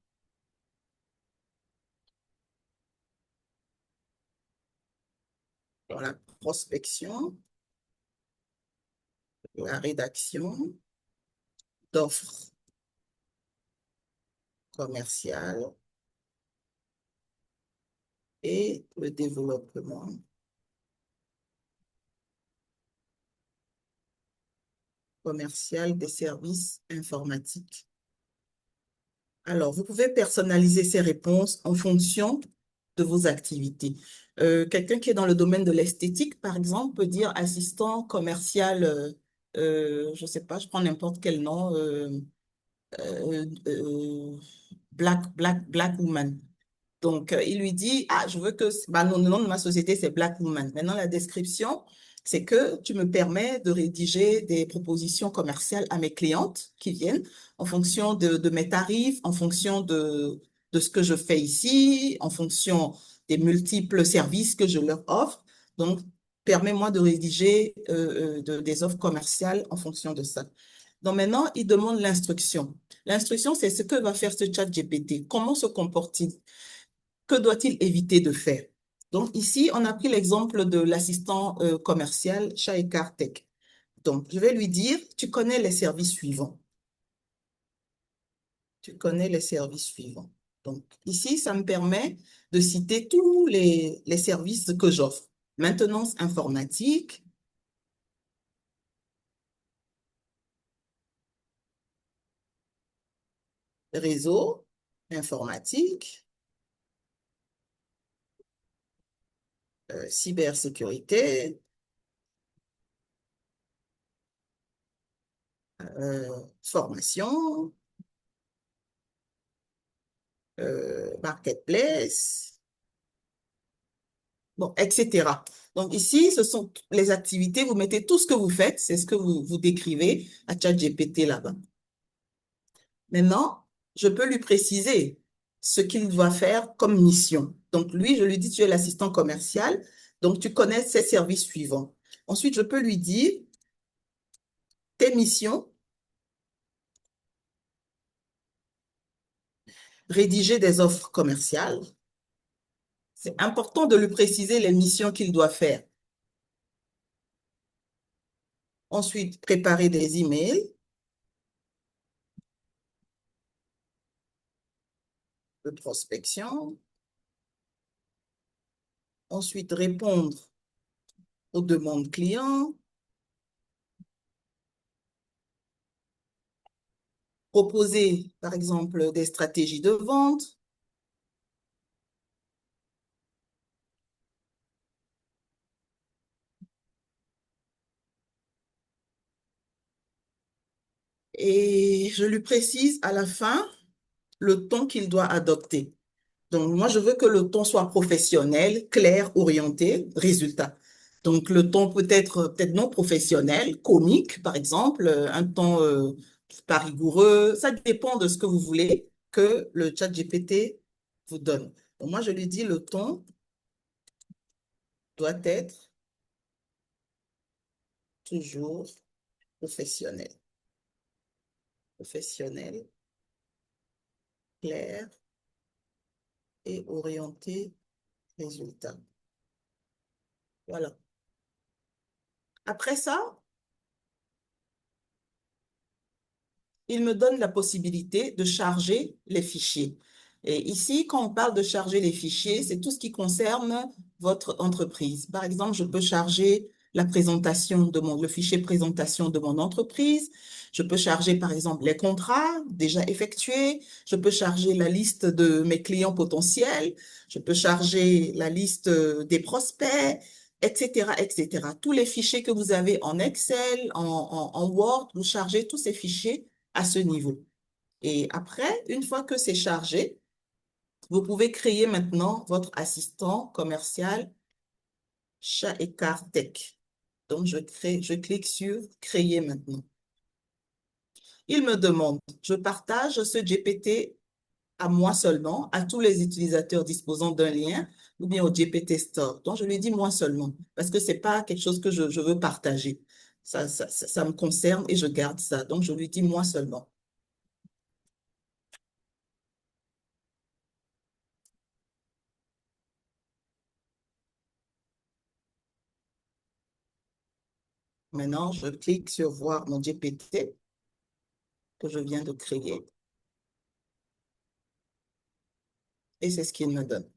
dans la prospection, la rédaction d'offres commerciales et le développement commercial des services informatiques. Alors, vous pouvez personnaliser ces réponses en fonction de vos activités. Quelqu'un qui est dans le domaine de l'esthétique, par exemple, peut dire assistant commercial, je ne sais pas, je prends n'importe quel nom, euh, euh, Black Woman. Donc, il lui dit, ah, je veux que, bah, non, le nom de ma société, c'est Black Woman. Maintenant, la description, c'est que tu me permets de rédiger des propositions commerciales à mes clientes qui viennent en fonction de mes tarifs, en fonction de ce que je fais ici, en fonction des multiples services que je leur offre. Donc, permets-moi de rédiger des offres commerciales en fonction de ça. Donc maintenant, il demande l'instruction. L'instruction, c'est ce que va faire ce chat GPT. Comment se comporte-t-il? Que doit-il éviter de faire? Donc ici, on a pris l'exemple de l'assistant commercial chez Tech. Donc, je vais lui dire, tu connais les services suivants. Tu connais les services suivants. Donc, ici, ça me permet de citer tous les services que j'offre. Maintenance informatique, réseau informatique, cybersécurité, formation, marketplace, bon, etc. Donc ici, ce sont les activités, vous mettez tout ce que vous faites, c'est ce que vous décrivez à ChatGPT là-bas. Maintenant, je peux lui préciser ce qu'il doit faire comme mission. Donc lui, je lui dis, tu es l'assistant commercial, donc tu connais ces services suivants. Ensuite, je peux lui dire, tes missions, rédiger des offres commerciales. C'est important de lui préciser les missions qu'il doit faire. Ensuite, préparer des emails de prospection. Ensuite, répondre aux demandes clients. Proposer, par exemple, des stratégies de vente. Et je lui précise à la fin le ton qu'il doit adopter. Donc, moi, je veux que le ton soit professionnel, clair, orienté, résultat. Donc, le ton peut être peut-être non professionnel, comique, par exemple, un ton pas rigoureux. Ça dépend de ce que vous voulez que le chat GPT vous donne. Donc, moi, je lui dis le ton doit être toujours professionnel. Professionnel, clair et orienté résultat. Voilà. Après ça, il me donne la possibilité de charger les fichiers. Et ici, quand on parle de charger les fichiers, c'est tout ce qui concerne votre entreprise. Par exemple, je peux charger la présentation le fichier présentation de mon entreprise. Je peux charger, par exemple, les contrats déjà effectués. Je peux charger la liste de mes clients potentiels. Je peux charger la liste des prospects, etc., etc. Tous les fichiers que vous avez en Excel, en Word, vous chargez tous ces fichiers à ce niveau. Et après, une fois que c'est chargé, vous pouvez créer maintenant votre assistant commercial Chat et Tech. Donc, je clique sur Créer maintenant. Il me demande, je partage ce GPT à moi seulement, à tous les utilisateurs disposant d'un lien, ou bien au GPT Store. Donc, je lui dis moi seulement, parce que c'est pas quelque chose que je veux partager. Ça me concerne et je garde ça. Donc, je lui dis moi seulement. Maintenant, je clique sur voir mon GPT que je viens de créer et c'est ce qu'il me donne.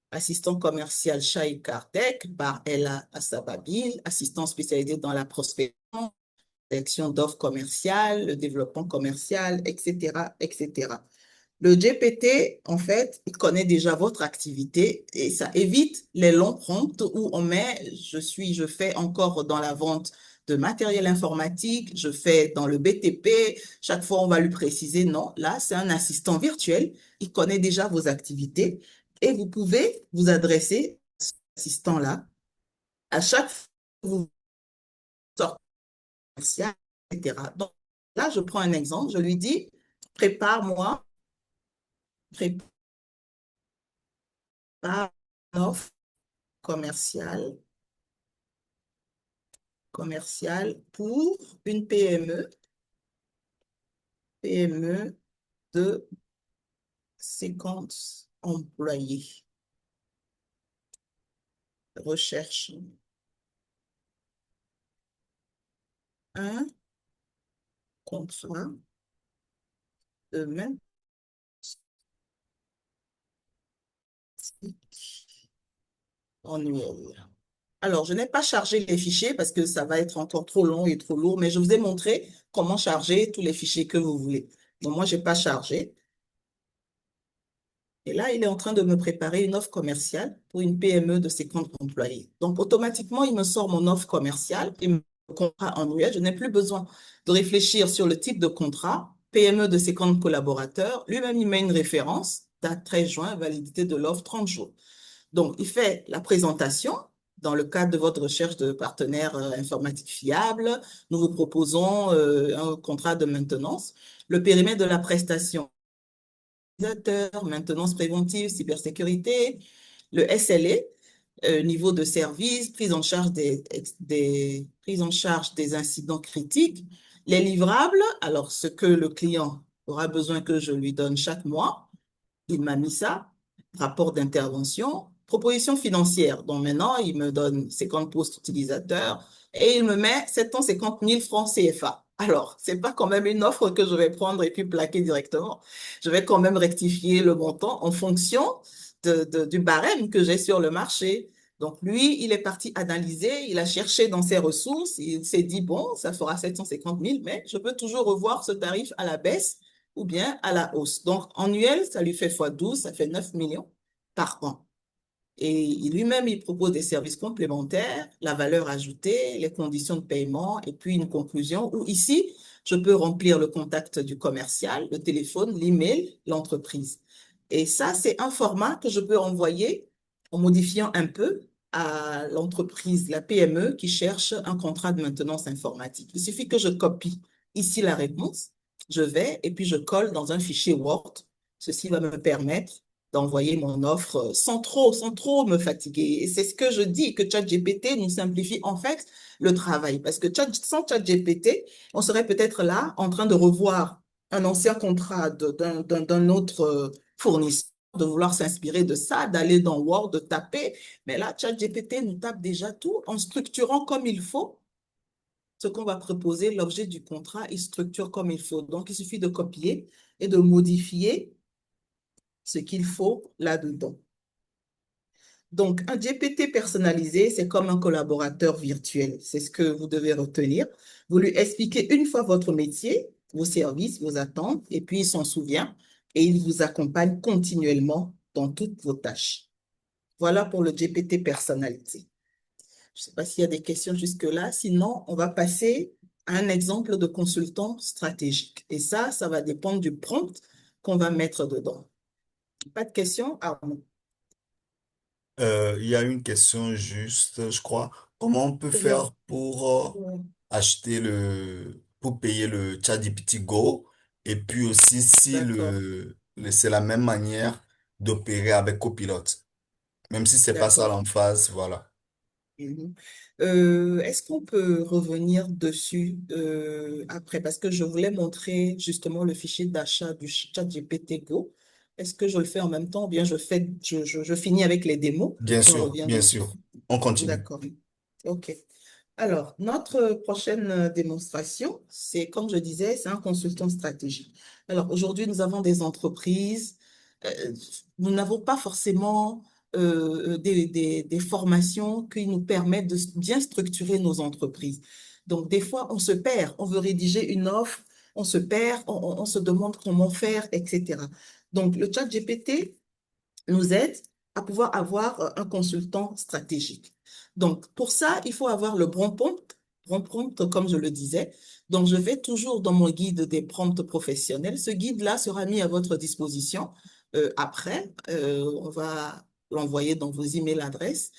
Assistant commercial Shai Kartek par Ella Assababil, assistant spécialisé dans la prospection, sélection d'offres commerciales, le développement commercial, etc., etc. Le GPT, en fait, il connaît déjà votre activité et ça évite les longs prompts où on met, je fais encore dans la vente de matériel informatique, je fais dans le BTP. Chaque fois, on va lui préciser, non, là, c'est un assistant virtuel. Il connaît déjà vos activités et vous pouvez vous adresser à cet assistant-là à chaque fois que vous sortez, etc. Donc, là, je prends un exemple, je lui dis, prépare-moi, prépare une offre commerciale, pour une PME de 50 employés. Recherche un contrat de maintien annuel. Alors, je n'ai pas chargé les fichiers parce que ça va être encore trop long et trop lourd, mais je vous ai montré comment charger tous les fichiers que vous voulez. Donc, moi, je n'ai pas chargé. Et là, il est en train de me préparer une offre commerciale pour une PME de 50 employés. Donc, automatiquement, il me sort mon offre commerciale et mon contrat annuel. Je n'ai plus besoin de réfléchir sur le type de contrat. PME de 50 collaborateurs. Lui-même, il met une référence, date 13 juin, validité de l'offre 30 jours. Donc, il fait la présentation. Dans le cadre de votre recherche de partenaires informatiques fiables, nous vous proposons un contrat de maintenance. Le périmètre de la prestation maintenance préventive, cybersécurité, le SLA, niveau de service, prise en charge des incidents critiques, les livrables, alors ce que le client aura besoin que je lui donne chaque mois, il m'a mis ça, rapport d'intervention, proposition financière. Donc maintenant, il me donne 50 postes utilisateurs et il me met 750 000 francs CFA. Alors, c'est pas quand même une offre que je vais prendre et puis plaquer directement. Je vais quand même rectifier le montant en fonction du barème que j'ai sur le marché. Donc lui, il est parti analyser, il a cherché dans ses ressources, il s'est dit, bon, ça fera 750 000, mais je peux toujours revoir ce tarif à la baisse ou bien à la hausse. Donc, annuel, ça lui fait fois 12, ça fait 9 millions par an. Et lui-même, il propose des services complémentaires, la valeur ajoutée, les conditions de paiement et puis une conclusion où ici, je peux remplir le contact du commercial, le téléphone, l'email, l'entreprise. Et ça, c'est un format que je peux envoyer en modifiant un peu à l'entreprise, la PME qui cherche un contrat de maintenance informatique. Il suffit que je copie ici la réponse, je vais et puis je colle dans un fichier Word. Ceci va me permettre d'envoyer mon offre sans trop me fatiguer. Et c'est ce que je dis, que ChatGPT nous simplifie en fait le travail. Parce que sans ChatGPT, on serait peut-être là en train de revoir un ancien contrat d'un autre fournisseur, de vouloir s'inspirer de ça, d'aller dans Word, de taper. Mais là, ChatGPT nous tape déjà tout en structurant comme il faut ce qu'on va proposer, l'objet du contrat, il structure comme il faut. Donc, il suffit de copier et de modifier ce qu'il faut là-dedans. Donc, un GPT personnalisé, c'est comme un collaborateur virtuel. C'est ce que vous devez retenir. Vous lui expliquez une fois votre métier, vos services, vos attentes, et puis il s'en souvient et il vous accompagne continuellement dans toutes vos tâches. Voilà pour le GPT personnalisé. Je ne sais pas s'il y a des questions jusque-là. Sinon, on va passer à un exemple de consultant stratégique. Et ça va dépendre du prompt qu'on va mettre dedans. Pas de questions, Arnaud? Il y a une question juste, je crois. Comment on peut Oui. faire pour Oui. acheter pour payer le ChatGPT Go? Et puis aussi si D'accord, c'est la même manière d'opérer avec Copilot. Même si c'est pas ça d'accord. l'emphase, voilà. Mhm. Est-ce qu'on peut revenir dessus après? Parce que je voulais montrer justement le fichier d'achat du ChatGPT Go. Est-ce que je le fais en même temps ou bien je finis avec les démos et on revient Bien dessus? sûr. On continue. D'accord. OK. Alors, notre prochaine démonstration, c'est, comme je disais, c'est un consultant stratégique. Alors, aujourd'hui, nous avons des entreprises. euh, Nous n'avons pas forcément des formations qui nous permettent de bien structurer nos entreprises. Donc, des fois, on se perd. On veut rédiger une offre, on se perd, on se demande comment faire, etc. Donc, le chat GPT nous aide à pouvoir avoir un consultant stratégique. Donc, pour ça, il faut avoir le bon prompt, comme je le disais. Donc, je vais toujours dans mon guide des prompts professionnels. Ce guide-là sera mis à votre disposition. Après, on va l'envoyer dans vos emails adresses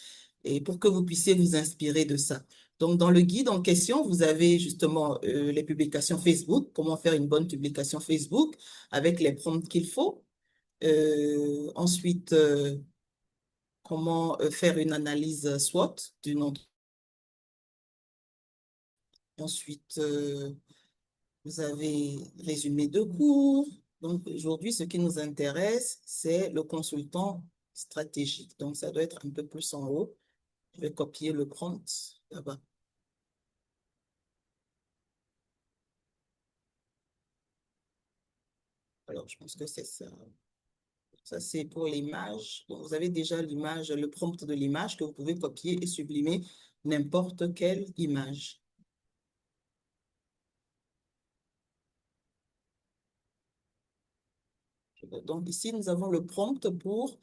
et pour que vous puissiez vous inspirer de ça. Donc, dans le guide en question, vous avez justement les publications Facebook, comment faire une bonne publication Facebook avec les prompts qu'il faut. Ensuite, comment faire une analyse SWOT d'une entreprise. Ensuite, vous avez résumé de cours. Donc, aujourd'hui, ce qui nous intéresse, c'est le consultant stratégique. Donc, ça doit être un peu plus en haut. Je vais copier le prompt là-bas. Alors, je pense que c'est ça. Ça, c'est pour l'image. Donc, vous avez déjà l'image, le prompt de l'image que vous pouvez copier et sublimer n'importe quelle image. Donc, ici, nous avons le prompt pour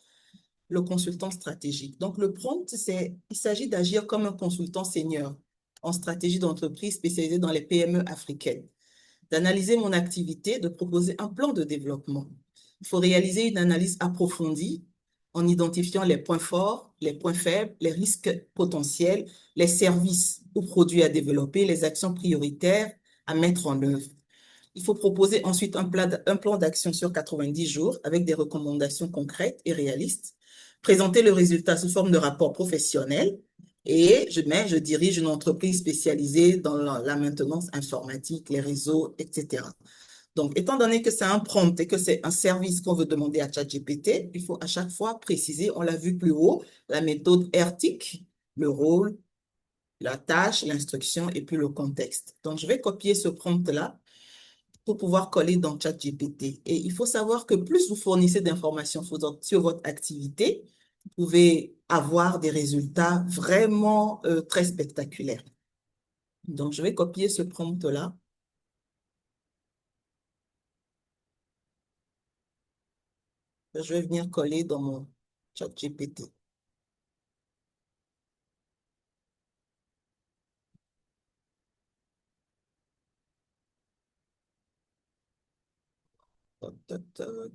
le consultant stratégique. Donc, le prompt, il s'agit d'agir comme un consultant senior en stratégie d'entreprise spécialisé dans les PME africaines, d'analyser mon activité, de proposer un plan de développement. Il faut réaliser une analyse approfondie en identifiant les points forts, les points faibles, les risques potentiels, les services ou produits à développer, les actions prioritaires à mettre en œuvre. Il faut proposer ensuite un plan d'action sur 90 jours avec des recommandations concrètes et réalistes. Présenter le résultat sous forme de rapport professionnel. Et je dirige une entreprise spécialisée dans la maintenance informatique, les réseaux, etc. Donc, étant donné que c'est un prompt et que c'est un service qu'on veut demander à ChatGPT, il faut à chaque fois préciser, on l'a vu plus haut, la méthode RTIC, le rôle, la tâche, l'instruction et puis le contexte. Donc, je vais copier ce prompt-là pour pouvoir coller dans ChatGPT. Et il faut savoir que plus vous fournissez d'informations sur votre activité, vous pouvez avoir des résultats vraiment très spectaculaires. Donc, je vais copier ce prompt-là. Je vais venir coller dans mon ChatGPT. Toc, toc, toc.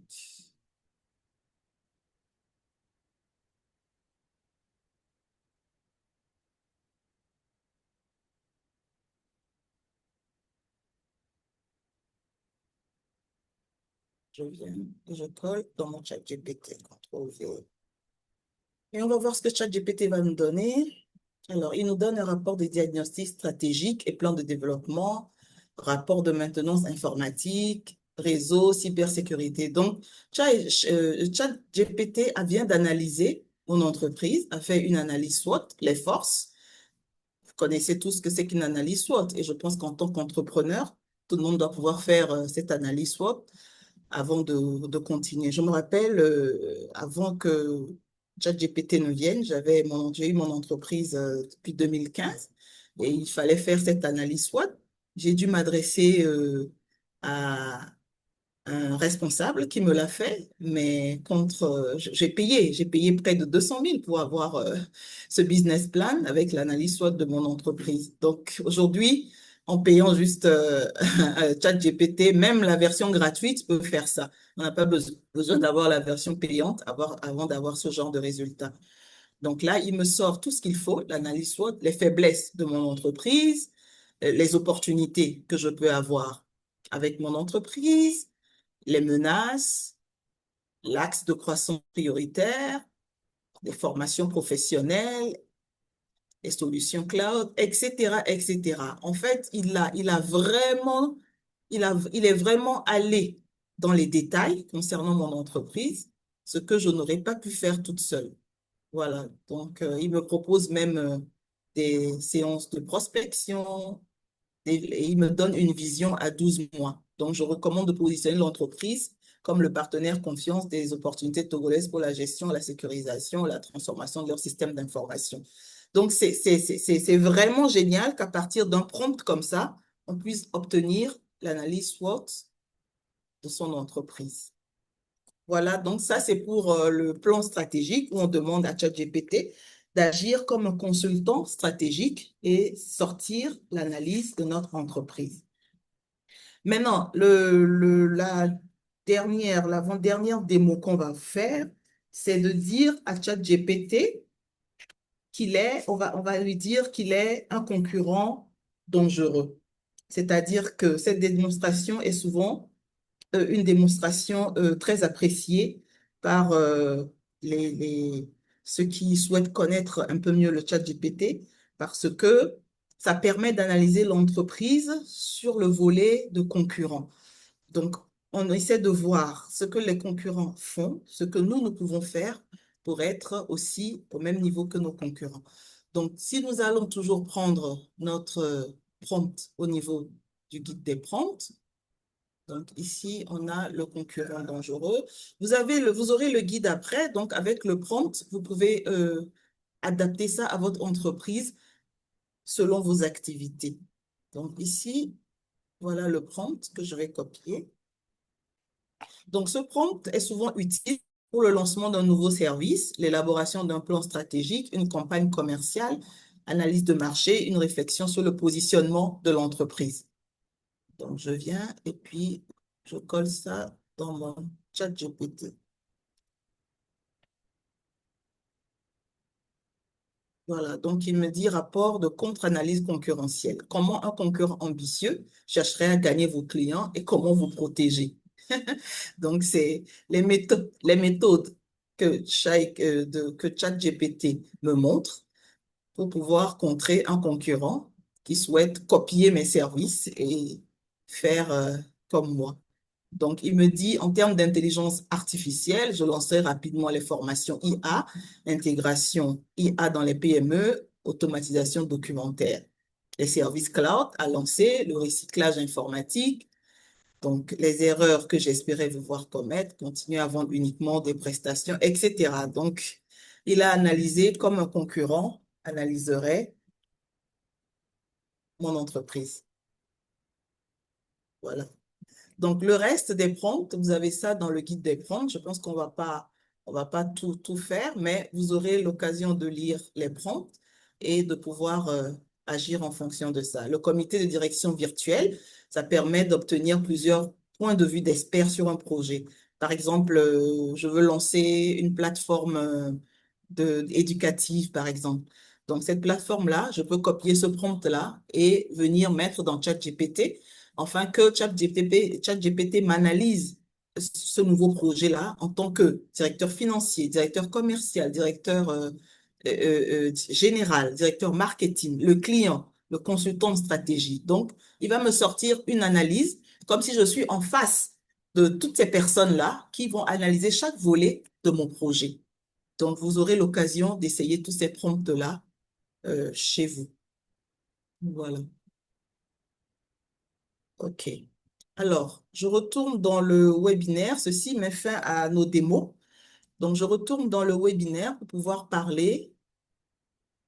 Je viens et je colle dans mon chat GPT. CTRL-V. Et on va voir ce que ChatGPT va nous donner. Alors, il nous donne un rapport de diagnostic stratégique et plan de développement, rapport de maintenance informatique, réseau, cybersécurité. Donc, ChatGPT vient d'analyser mon entreprise, a fait une analyse SWOT, les forces. Vous connaissez tous ce que c'est qu'une analyse SWOT. Et je pense qu'en tant qu'entrepreneur, tout le monde doit pouvoir faire cette analyse SWOT avant de continuer. Je me rappelle, avant que ChatGPT ne vienne, j'ai eu mon entreprise depuis 2015 et il fallait faire cette analyse SWOT. J'ai dû m'adresser à un responsable qui me l'a fait, mais j'ai payé près de 200 000 pour avoir ce business plan avec l'analyse SWOT de mon entreprise. Donc aujourd'hui, en payant juste ChatGPT, même la version gratuite peut faire ça. On n'a pas besoin d'avoir la version payante avant d'avoir ce genre de résultat. Donc là, il me sort tout ce qu'il faut, l'analyse SWOT, les faiblesses de mon entreprise, les opportunités que je peux avoir avec mon entreprise, les menaces, l'axe de croissance prioritaire, les formations professionnelles, les solutions cloud, etc., etc. En fait, il est vraiment allé dans les détails concernant mon entreprise, ce que je n'aurais pas pu faire toute seule. Voilà. Donc, il me propose même des séances de prospection, et il me donne une vision à 12 mois. Donc, je recommande de positionner l'entreprise comme le partenaire confiance des opportunités togolaises pour la gestion, la sécurisation, la transformation de leur système d'information. Donc, c'est vraiment génial qu'à partir d'un prompt comme ça, on puisse obtenir l'analyse SWOT de son entreprise. Voilà, donc ça, c'est pour le plan stratégique où on demande à ChatGPT d'agir comme un consultant stratégique et sortir l'analyse de notre entreprise. Maintenant, l'avant-dernière démo qu'on va faire, c'est de dire à ChatGPT on va lui dire qu'il est un concurrent dangereux. C'est-à-dire que cette démonstration est souvent une démonstration très appréciée par ceux qui souhaitent connaître un peu mieux le chat GPT parce que ça permet d'analyser l'entreprise sur le volet de concurrents. Donc, on essaie de voir ce que les concurrents font, ce que nous pouvons faire pour être aussi au même niveau que nos concurrents. Donc, si nous allons toujours prendre notre prompt au niveau du guide des prompts, donc ici, on a le concurrent dangereux. Vous aurez le guide après. Donc, avec le prompt, vous pouvez adapter ça à votre entreprise selon vos activités. Donc ici, voilà le prompt que je vais copier. Donc, ce prompt est souvent utile pour le lancement d'un nouveau service, l'élaboration d'un plan stratégique, une campagne commerciale, analyse de marché, une réflexion sur le positionnement de l'entreprise. Donc, je viens et puis je colle ça dans mon chat GPT. Voilà, donc il me dit rapport de contre-analyse concurrentielle. Comment un concurrent ambitieux chercherait à gagner vos clients et comment vous protéger. Donc, c'est les méthodes que ChatGPT me montre pour pouvoir contrer un concurrent qui souhaite copier mes services et faire comme moi. Donc, il me dit, en termes d'intelligence artificielle, je lancerai rapidement les formations IA, intégration IA dans les PME, automatisation documentaire. Les services cloud à lancer, le recyclage informatique, donc les erreurs que j'espérais vous voir commettre, continuer à vendre uniquement des prestations, etc. Donc, il a analysé comme un concurrent analyserait mon entreprise. Voilà. Donc, le reste des prompts, vous avez ça dans le guide des prompts. Je pense on va pas tout faire, mais vous aurez l'occasion de lire les prompts et de pouvoir agir en fonction de ça. Le comité de direction virtuel, ça permet d'obtenir plusieurs points de vue d'experts sur un projet. Par exemple, je veux lancer une plateforme éducative, par exemple. Donc, cette plateforme-là, je peux copier ce prompt-là et venir mettre dans ChatGPT afin que ChatGPT m'analyse ce nouveau projet-là en tant que directeur financier, directeur commercial, directeur général, directeur marketing, le client, le consultant de stratégie. Donc, il va me sortir une analyse comme si je suis en face de toutes ces personnes-là qui vont analyser chaque volet de mon projet. Donc, vous aurez l'occasion d'essayer tous ces prompts-là chez vous. Voilà. OK. Alors, je retourne dans le webinaire. Ceci met fin à nos démos. Donc, je retourne dans le webinaire pour pouvoir parler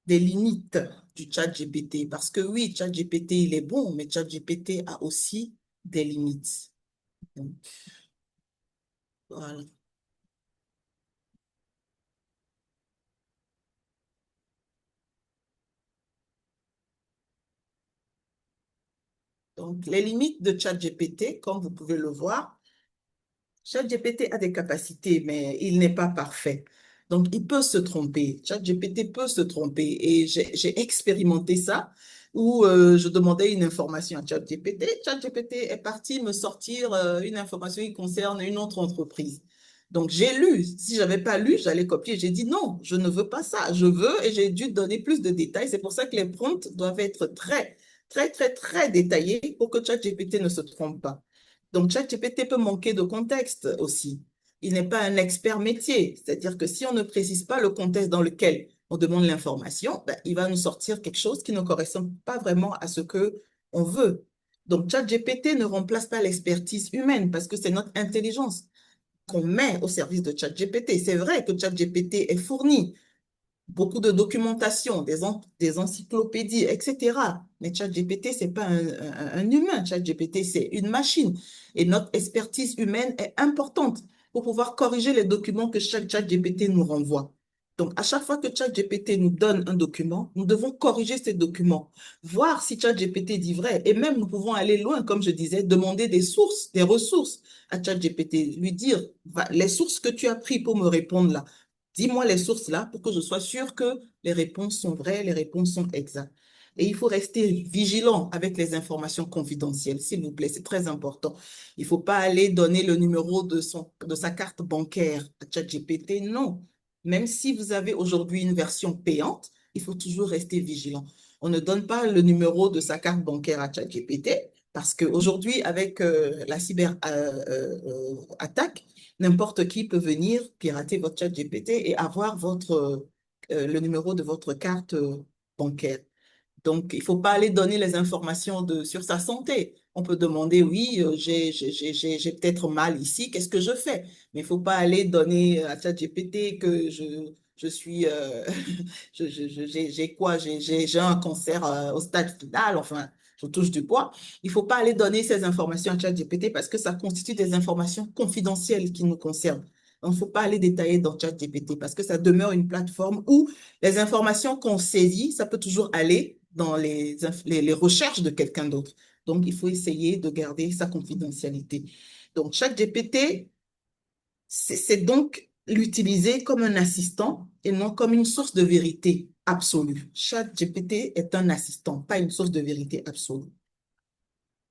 des limites du chat GPT. Parce que oui, chat GPT, il est bon, mais chat GPT a aussi des limites. Donc, voilà. Donc, les limites de chat GPT, comme vous pouvez le voir, ChatGPT a des capacités, mais il n'est pas parfait. Donc, il peut se tromper. ChatGPT peut se tromper. Et j'ai expérimenté ça où je demandais une information à ChatGPT. ChatGPT est parti me sortir une information qui concerne une autre entreprise. Donc, j'ai lu. Si je n'avais pas lu, j'allais copier. J'ai dit non, je ne veux pas ça. Je veux et j'ai dû donner plus de détails. C'est pour ça que les prompts doivent être très, très, très, très détaillés pour que ChatGPT ne se trompe pas. Donc, ChatGPT peut manquer de contexte aussi. Il n'est pas un expert métier. C'est-à-dire que si on ne précise pas le contexte dans lequel on demande l'information, ben, il va nous sortir quelque chose qui ne correspond pas vraiment à ce que on veut. Donc, ChatGPT ne remplace pas l'expertise humaine parce que c'est notre intelligence qu'on met au service de ChatGPT. C'est vrai que ChatGPT est fourni beaucoup de documentation, des encyclopédies, etc. Mais ChatGPT, c'est pas un humain. ChatGPT, c'est une machine. Et notre expertise humaine est importante pour pouvoir corriger les documents que chaque ChatGPT nous renvoie. Donc, à chaque fois que ChatGPT nous donne un document, nous devons corriger ces documents, voir si ChatGPT dit vrai. Et même, nous pouvons aller loin, comme je disais, demander des sources, des ressources à ChatGPT, lui dire, les sources que tu as prises pour me répondre là, dis-moi les sources là pour que je sois sûr que les réponses sont vraies, les réponses sont exactes. Et il faut rester vigilant avec les informations confidentielles, s'il vous plaît, c'est très important. Il ne faut pas aller donner le numéro de sa carte bancaire à ChatGPT, non. Même si vous avez aujourd'hui une version payante, il faut toujours rester vigilant. On ne donne pas le numéro de sa carte bancaire à ChatGPT parce qu'aujourd'hui, avec la cyber attaque, n'importe qui peut venir pirater votre chat GPT et avoir le numéro de votre carte bancaire. Donc, il ne faut pas aller donner les informations sur sa santé. On peut demander, oui, j'ai peut-être mal ici, qu'est-ce que je fais? Mais il ne faut pas aller donner à ChatGPT que je suis, j'ai quoi? J'ai un cancer au stade final, enfin, je touche du bois. Il ne faut pas aller donner ces informations à ChatGPT parce que ça constitue des informations confidentielles qui nous concernent. Donc, il ne faut pas aller détailler dans ChatGPT parce que ça demeure une plateforme où les informations qu'on saisit, ça peut toujours aller dans les recherches de quelqu'un d'autre. Donc, il faut essayer de garder sa confidentialité. Donc, ChatGPT, c'est donc l'utiliser comme un assistant et non comme une source de vérité absolue. ChatGPT est un assistant, pas une source de vérité absolue.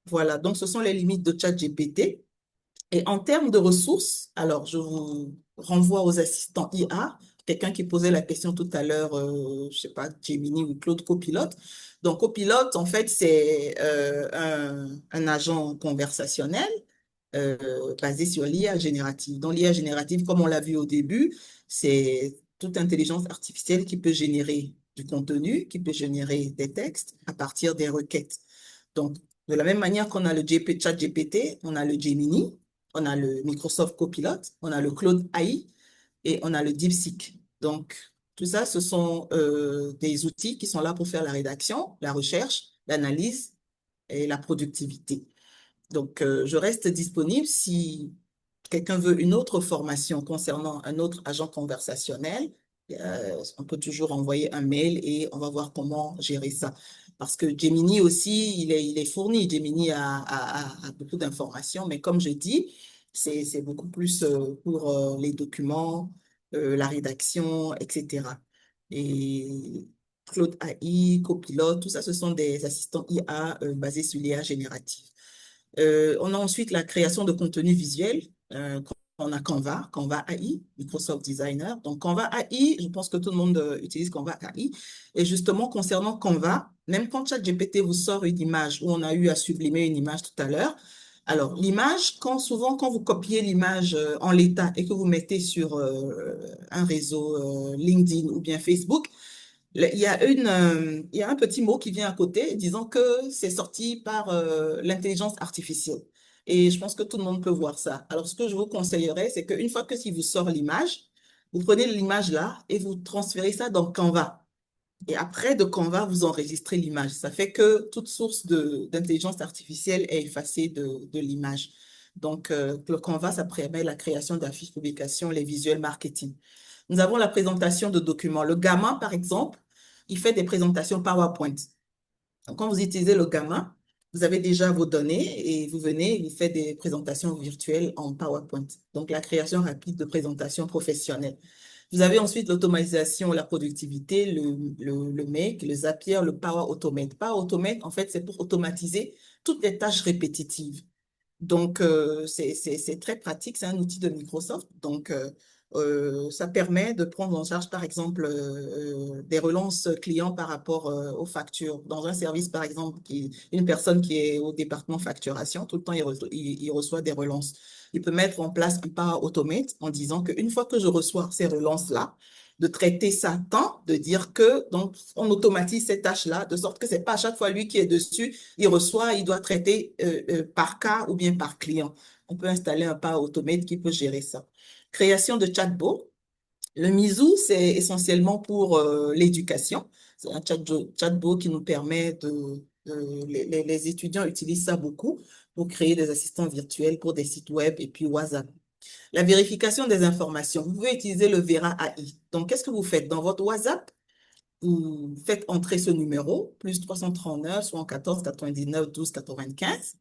Voilà, donc ce sont les limites de ChatGPT. Et en termes de ressources, alors je vous renvoie aux assistants IA. Quelqu'un qui posait la question tout à l'heure, je ne sais pas, Gemini ou Claude Copilote. Donc, Copilote, en fait, c'est un agent conversationnel basé sur l'IA générative. Donc, l'IA générative, comme on l'a vu au début, c'est toute intelligence artificielle qui peut générer du contenu, qui peut générer des textes à partir des requêtes. Donc, de la même manière qu'on a le chat GPT, on a le Gemini, on a le Microsoft Copilot, on a le Claude AI et on a le DeepSeek. Donc, tout ça, ce sont des outils qui sont là pour faire la rédaction, la recherche, l'analyse et la productivité. Donc, je reste disponible si quelqu'un veut une autre formation concernant un autre agent conversationnel. On peut toujours envoyer un mail et on va voir comment gérer ça. Parce que Gemini aussi, il est fourni. Gemini a beaucoup d'informations, mais comme je dis, c'est beaucoup plus pour les documents, la rédaction, etc. Et Claude AI, Copilot, tout ça, ce sont des assistants IA basés sur l'IA générative. On a ensuite la création de contenu visuel. Euh, on a Canva, Canva AI, Microsoft Designer. Donc, Canva AI, je pense que tout le monde utilise Canva AI. Et justement, concernant Canva, même quand ChatGPT vous sort une image, où on a eu à sublimer une image tout à l'heure, alors l'image, souvent quand vous copiez l'image en l'état et que vous mettez sur un réseau LinkedIn ou bien Facebook, il y a un petit mot qui vient à côté disant que c'est sorti par l'intelligence artificielle. Et je pense que tout le monde peut voir ça. Alors, ce que je vous conseillerais, c'est qu'une fois que s'il vous sort l'image, vous prenez l'image là et vous transférez ça dans Canva. Et après, de Canva, vous enregistrez l'image. Ça fait que toute source d'intelligence artificielle est effacée de l'image. Donc, le Canva, ça permet la création d'affiches, publications, les visuels marketing. Nous avons la présentation de documents. Le Gamma, par exemple, il fait des présentations PowerPoint. Donc, quand vous utilisez le Gamma, vous avez déjà vos données et vous venez et vous faites des présentations virtuelles en PowerPoint. Donc, la création rapide de présentations professionnelles. Vous avez ensuite l'automatisation, la productivité, le Make, le Zapier, le Power Automate. Power Automate, en fait, c'est pour automatiser toutes les tâches répétitives. Donc, c'est très pratique, c'est un outil de Microsoft. Donc, ça permet de prendre en charge, par exemple, des relances clients par rapport aux factures. Dans un service, par exemple, une personne qui est au département facturation, tout le temps, il reçoit des relances. Il peut mettre en place un Power Automate en disant qu'une fois que je reçois ces relances-là, de traiter ça tant, de dire que, donc, on automatise ces tâches-là, de sorte que c'est pas à chaque fois lui qui est dessus, il reçoit, il doit traiter par cas ou bien par client. On peut installer un Power Automate qui peut gérer ça. Création de chatbot. Le Mizu, c'est essentiellement pour l'éducation. C'est un chatbot qui nous permet les étudiants utilisent ça beaucoup pour créer des assistants virtuels pour des sites web et puis WhatsApp. La vérification des informations. Vous pouvez utiliser le Vera AI. Donc, qu'est-ce que vous faites? Dans votre WhatsApp, vous faites entrer ce numéro, plus 339, 74, 99, 12, 95.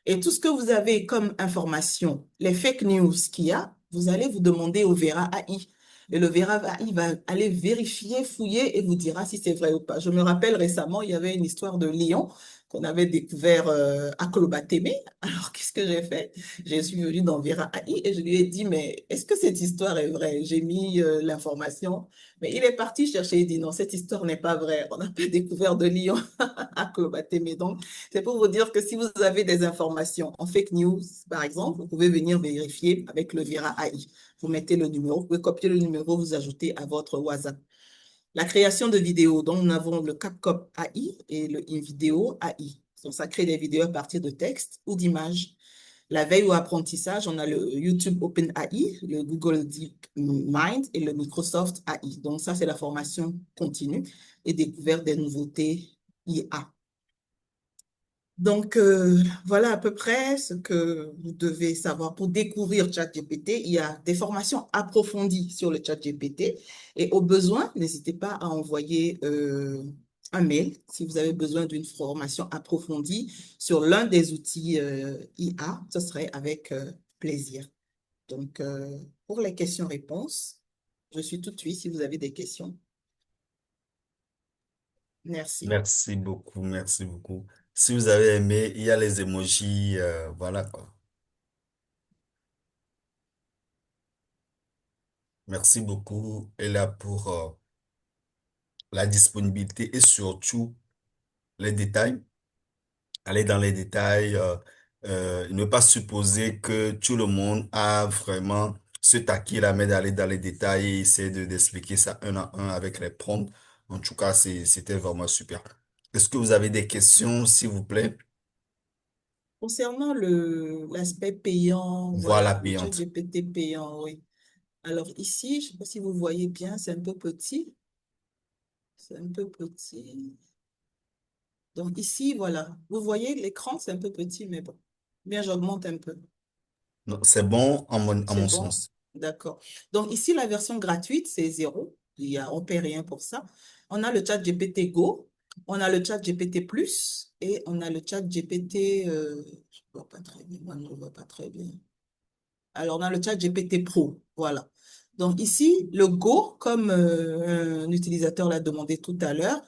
Et tout ce que vous avez comme information, les fake news qu'il y a, vous allez vous demander au Vera AI. Et le Vera AI va aller vérifier, fouiller et vous dira si c'est vrai ou pas. Je me rappelle récemment, il y avait une histoire de lion qu'on avait découvert à Kolobatémé. Alors, qu'est-ce que j'ai fait? Je suis venue dans Vera AI et je lui ai dit, mais est-ce que cette histoire est vraie? J'ai mis l'information, mais il est parti chercher, il dit, non, cette histoire n'est pas vraie. On n'a pas découvert de lion à Kolobatémé. Donc, c'est pour vous dire que si vous avez des informations en fake news, par exemple, vous pouvez venir vérifier avec le Vera AI. Vous mettez le numéro, vous pouvez copier le numéro, vous ajoutez à votre WhatsApp. La création de vidéos. Donc, nous avons le CapCut AI et le InVideo AI. Donc, ça crée des vidéos à partir de textes ou d'images. La veille ou apprentissage, on a le YouTube Open AI, le Google DeepMind et le Microsoft AI. Donc, ça, c'est la formation continue et découverte des nouveautés IA. Donc, voilà à peu près ce que vous devez savoir pour découvrir ChatGPT. Il y a des formations approfondies sur le ChatGPT et au besoin, n'hésitez pas à envoyer un mail si vous avez besoin d'une formation approfondie sur l'un des outils IA. Ce serait avec plaisir. Donc, pour les questions-réponses, je suis tout de suite si vous avez des questions. Merci. Merci beaucoup, merci beaucoup. Si vous avez aimé, il y a les emojis, voilà quoi. Merci beaucoup, et là pour la disponibilité et surtout les détails. Aller dans les détails, ne pas supposer que tout le monde a vraiment ce taquet là, mais d'aller dans les détails et essayer d'expliquer ça un à un avec les prompts. En tout cas, c'était vraiment super. Est-ce que vous avez des questions, s'il vous plaît? Concernant l'aspect payant, Voilà, voilà, le chat payante. GPT payant, oui. Alors ici, je ne sais pas si vous voyez bien, c'est un peu petit. C'est un peu petit. Donc ici, voilà. Vous voyez, l'écran, c'est un peu petit, mais bon. Bien, j'augmente un peu. Non, c'est bon à C'est mon bon? sens. D'accord. Donc ici, la version gratuite, c'est zéro. On ne paie rien pour ça. On a le chat GPT Go, on a le chat GPT Plus et on a le chat GPT, je ne vois pas très bien, moi, je ne vois pas très bien. Alors, on a le chat GPT Pro. Voilà. Donc, ici, le Go, comme un utilisateur l'a demandé tout à l'heure,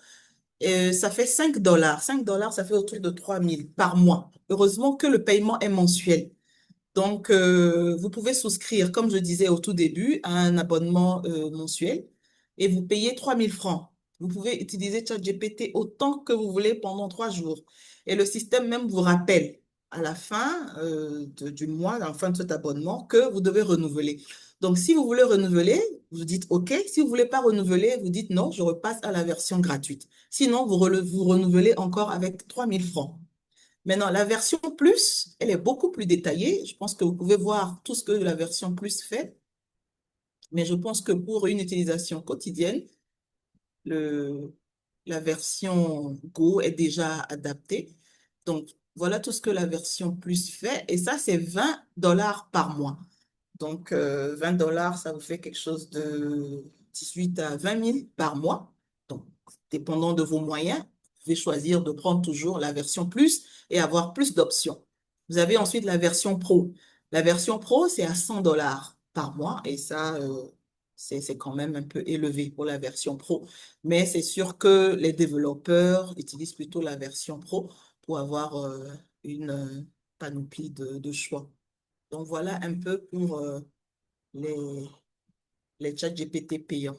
ça fait 5 dollars. 5 dollars, ça fait autour de 3 000 par mois. Heureusement que le paiement est mensuel. Donc, vous pouvez souscrire, comme je disais au tout début, à un abonnement mensuel et vous payez 3 000 francs. Vous pouvez utiliser ChatGPT autant que vous voulez pendant 3 jours. Et le système même vous rappelle à la fin du mois, à la fin de cet abonnement, que vous devez renouveler. Donc, si vous voulez renouveler, vous dites OK. Si vous ne voulez pas renouveler, vous dites non, je repasse à la version gratuite. Sinon, vous renouvelez encore avec 3 000 francs. Maintenant, la version plus, elle est beaucoup plus détaillée. Je pense que vous pouvez voir tout ce que la version plus fait, mais je pense que pour une utilisation quotidienne, le, la version Go est déjà adaptée. Donc, voilà tout ce que la version plus fait. Et ça, c'est 20 $ par mois. Donc, 20 $, ça vous fait quelque chose de 18 à 20 000 par mois. Donc, dépendant de vos moyens, vous pouvez choisir de prendre toujours la version plus et avoir plus d'options. Vous avez ensuite la version pro. La version pro, c'est à 100 $ par mois et ça, c'est quand même un peu élevé pour la version pro. Mais c'est sûr que les développeurs utilisent plutôt la version pro pour avoir une panoplie de choix. Donc voilà un peu pour les, les chats GPT payants.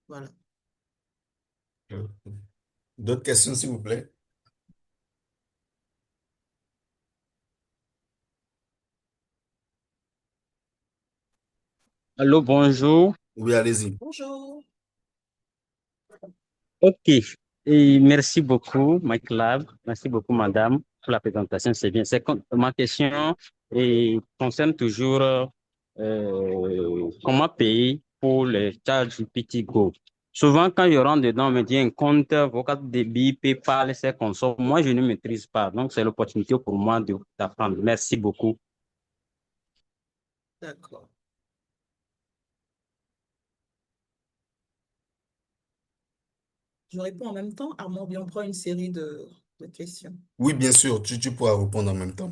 Voilà. Euh, D'autres questions, s'il vous plaît? Allô, bonjour. Oui, allez-y. Bonjour. OK. Et merci beaucoup, Mike Lab. Merci beaucoup, madame, pour la présentation. C'est bien. Ma question concerne toujours comment payer pour les charges GPT Go. Souvent, quand je rentre dedans, on me dit un compte, vos cartes débit, PayPal, ces consoles. Moi, je ne maîtrise pas. Donc, c'est l'opportunité pour moi d'apprendre. Merci beaucoup. D'accord. Je réponds en même temps. Armand, bien, on prend une série de questions. Oui, bien sûr, tu pourras répondre en même temps.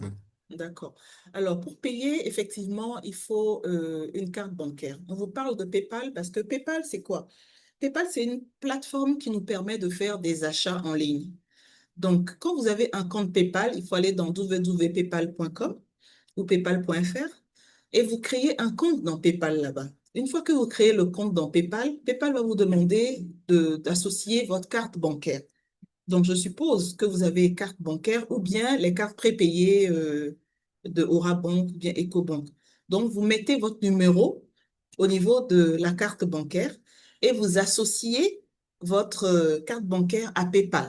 D'accord. Alors, pour payer, effectivement, il faut une carte bancaire. On vous parle de PayPal parce que PayPal, c'est quoi? PayPal, c'est une plateforme qui nous permet de faire des achats en ligne. Donc, quand vous avez un compte PayPal, il faut aller dans www.paypal.com ou paypal.fr et vous créez un compte dans PayPal là-bas. Une fois que vous créez le compte dans PayPal, PayPal va vous demander d'associer votre carte bancaire. Donc, je suppose que vous avez carte bancaire ou bien les cartes prépayées de Aura Bank ou bien EcoBank. Donc, vous mettez votre numéro au niveau de la carte bancaire et vous associez votre carte bancaire à PayPal.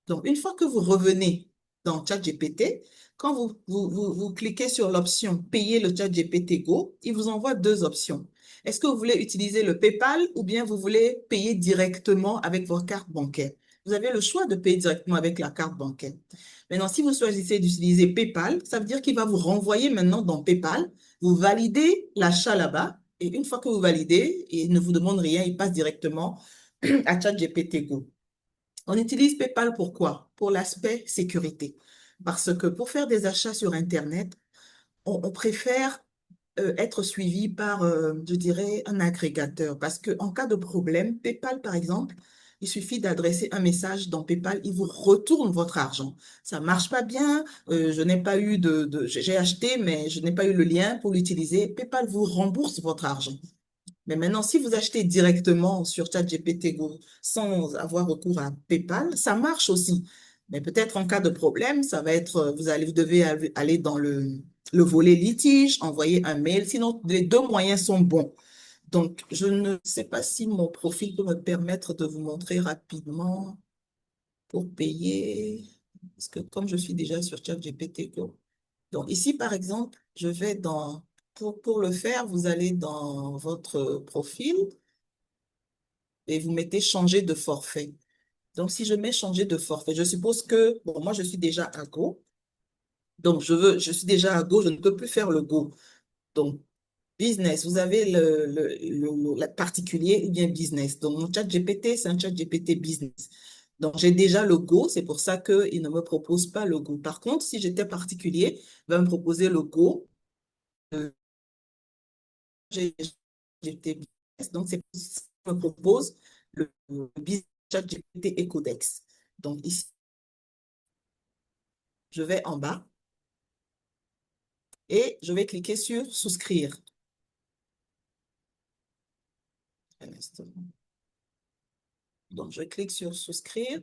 Donc, une fois que vous revenez dans ChatGPT, quand vous cliquez sur l'option Payer le ChatGPT Go, il vous envoie deux options. Est-ce que vous voulez utiliser le PayPal ou bien vous voulez payer directement avec votre carte bancaire? Vous avez le choix de payer directement avec la carte bancaire. Maintenant, si vous choisissez d'utiliser PayPal, ça veut dire qu'il va vous renvoyer maintenant dans PayPal. Vous validez l'achat là-bas et une fois que vous validez, il ne vous demande rien, il passe directement à ChatGPT Go. On utilise PayPal pourquoi? Pour l'aspect sécurité. Parce que pour faire des achats sur Internet, on préfère être suivi par, je dirais, un agrégateur. Parce qu'en cas de problème, PayPal, par exemple, il suffit d'adresser un message dans PayPal, il vous retourne votre argent. Ça marche pas bien, je n'ai pas eu j'ai acheté, mais je n'ai pas eu le lien pour l'utiliser. PayPal vous rembourse votre argent. Mais maintenant, si vous achetez directement sur ChatGPT Go sans avoir recours à PayPal, ça marche aussi. Mais peut-être en cas de problème, ça va être, vous devez aller dans le volet litige, envoyer un mail. Sinon, les deux moyens sont bons. Donc, je ne sais pas si mon profil peut me permettre de vous montrer rapidement pour payer. Parce que comme je suis déjà sur ChatGPT Go. Donc, ici, par exemple, je vais pour le faire, vous allez dans votre profil et vous mettez changer de forfait. Donc, si je mets changer de forfait, je suppose que, bon, moi, je suis déjà à Go. Donc, je suis déjà à Go, je ne peux plus faire le Go. Donc, business, vous avez le particulier ou bien business. Donc, mon chat GPT, c'est un chat GPT business. Donc, j'ai déjà le Go, c'est pour ça qu'il ne me propose pas le Go. Par contre, si j'étais particulier, il va me proposer le Go. J'ai GPT business. Donc, c'est pour ça qu'il me propose le business chat GPT et Codex. Donc, ici, je vais en bas. et je vais cliquer sur souscrire. Un instant. Donc, je clique sur souscrire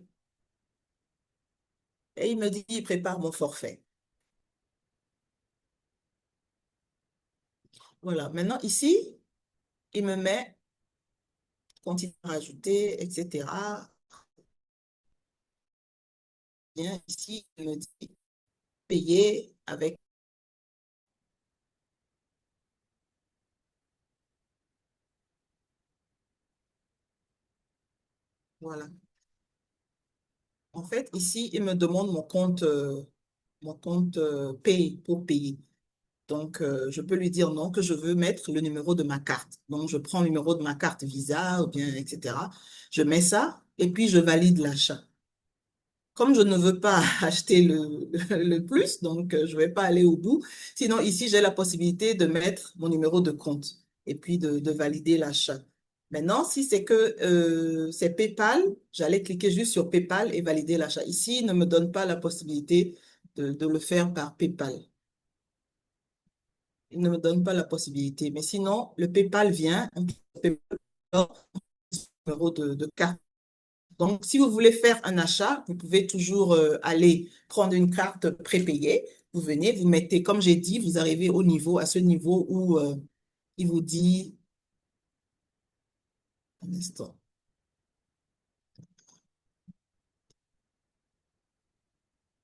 et il me dit, il prépare mon forfait. Voilà. Maintenant, ici, il me met continuer à rajouter, etc. Bien, ici, il me dit payer avec. Voilà. En fait, ici, il me demande mon compte Pay pour payer. Donc, je peux lui dire non, que je veux mettre le numéro de ma carte. Donc, je prends le numéro de ma carte Visa ou bien, etc. Je mets ça et puis je valide l'achat. Comme je ne veux pas acheter le plus, donc je ne vais pas aller au bout. Sinon, ici, j'ai la possibilité de mettre mon numéro de compte et puis de valider l'achat. Maintenant, si c'est que c'est PayPal, j'allais cliquer juste sur PayPal et valider l'achat. Ici, il ne me donne pas la possibilité de le faire par PayPal. Il ne me donne pas la possibilité. Mais sinon, le PayPal vient, on peut numéro de carte. Donc, si vous voulez faire un achat, vous pouvez toujours aller prendre une carte prépayée. Vous venez, vous mettez, comme j'ai dit, vous arrivez à ce niveau où il vous dit, un instant.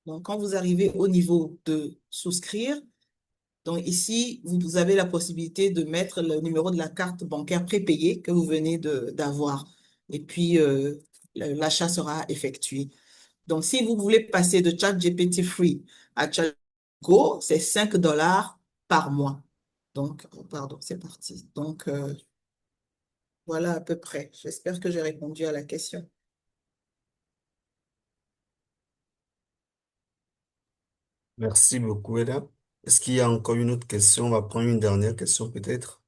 Donc, quand vous arrivez au niveau de souscrire, donc ici, vous avez la possibilité de mettre le numéro de la carte bancaire prépayée que vous venez d'avoir. Et puis, l'achat sera effectué. Donc, si vous voulez passer de ChatGPT Free à ChatGPT Go, c'est 5 dollars par mois. Donc, oh, pardon, c'est parti. Donc, voilà à peu près. J'espère que j'ai répondu à la question. Merci beaucoup, Eda. Est-ce qu'il y a encore une autre question? On va prendre une dernière question peut-être.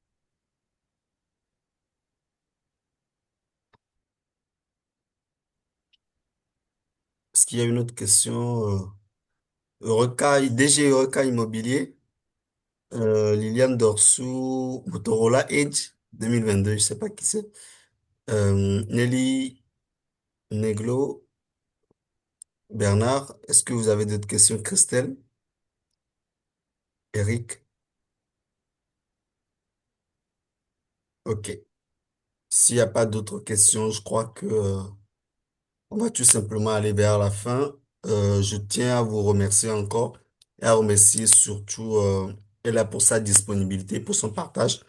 Est-ce qu'il y a une autre question? DG Eureka Immobilier, Liliane Dorsou, Motorola Edge 2022, je sais pas qui c'est. Nelly Neglo, Bernard, est-ce que vous avez d'autres questions? Christelle, Eric? Ok. S'il n'y a pas d'autres questions, je crois que on va tout simplement aller vers la fin. Je tiens à vous remercier encore et à remercier surtout Ella pour sa disponibilité, pour son partage.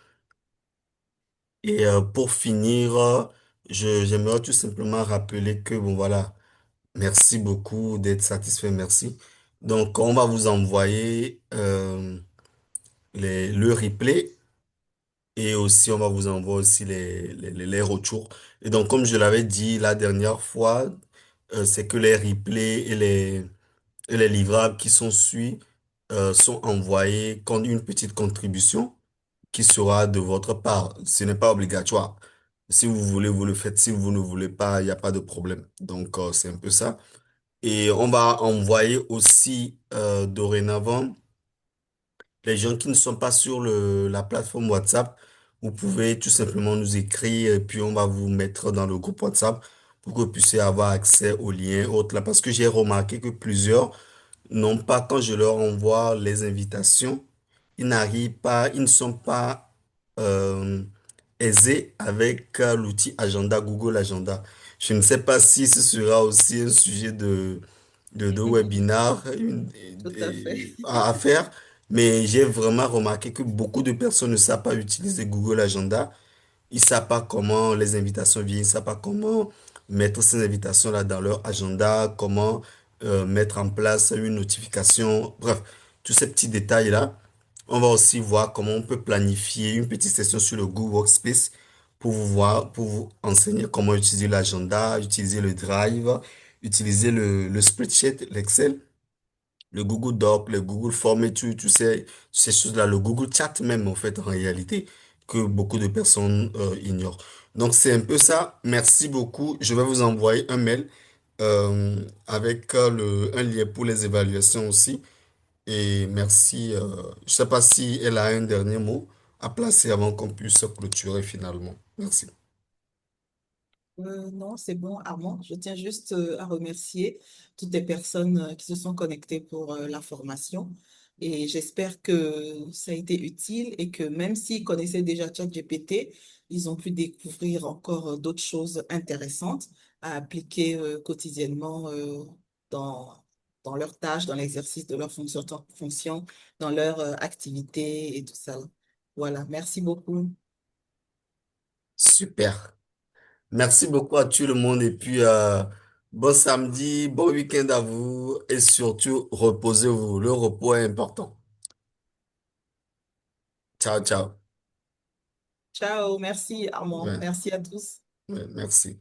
Et pour finir, j'aimerais tout simplement rappeler que, bon voilà, merci beaucoup d'être satisfait, merci. Donc, on va vous envoyer le replay et aussi on va vous envoyer aussi les retours. Et donc, comme je l'avais dit la dernière fois, c'est que les replays et les livrables qui sont suivis sont envoyés comme une petite contribution qui sera de votre part. Ce n'est pas obligatoire. Si vous voulez, vous le faites. Si vous ne voulez pas, il n'y a pas de problème. Donc, c'est un peu ça. Et on va envoyer aussi dorénavant les gens qui ne sont pas sur la plateforme WhatsApp. Vous pouvez tout simplement nous écrire et puis on va vous mettre dans le groupe WhatsApp pour que vous puissiez avoir accès aux liens autres là. Parce que j'ai remarqué que plusieurs n'ont pas, quand je leur envoie les invitations, ils n'arrivent pas, ils ne sont pas euh, aisés avec l'outil Agenda, Google Agenda. Je ne sais pas si ce sera aussi un sujet de webinar Tout à fait. à faire, mais j'ai vraiment remarqué que beaucoup de personnes ne savent pas utiliser Google Agenda. Ils savent pas comment les invitations viennent, ils savent pas comment mettre ces invitations-là dans leur agenda, comment mettre en place une notification. Bref, tous ces petits détails-là. On va aussi voir comment on peut planifier une petite session sur le Google Workspace pour vous voir, pour vous enseigner comment utiliser l'agenda, utiliser le Drive, utiliser le spreadsheet, l'Excel, le Google Doc, le Google Form et tout, ces choses-là, le Google Chat même, en fait, en réalité, que beaucoup de personnes ignorent. Donc, c'est un peu ça. Merci beaucoup. Je vais vous envoyer un mail avec un lien pour les évaluations aussi. Et merci. Je sais pas si elle a un dernier mot à placer avant qu'on puisse clôturer finalement. Merci. Non, c'est bon, Armand. Je tiens juste à remercier toutes les personnes qui se sont connectées pour la formation. Et j'espère que ça a été utile et que même s'ils connaissaient déjà ChatGPT, ils ont pu découvrir encore d'autres choses intéressantes à appliquer quotidiennement dans, dans leurs tâches, dans l'exercice de leurs fonctions, dans leur activité et tout ça. Voilà, merci beaucoup. Super. Merci beaucoup à tout le monde et puis bon samedi, bon week-end à vous et surtout reposez-vous. Le repos est important. Ciao, ciao. Ciao, merci Armand, Ouais, merci à tous. ouais, merci.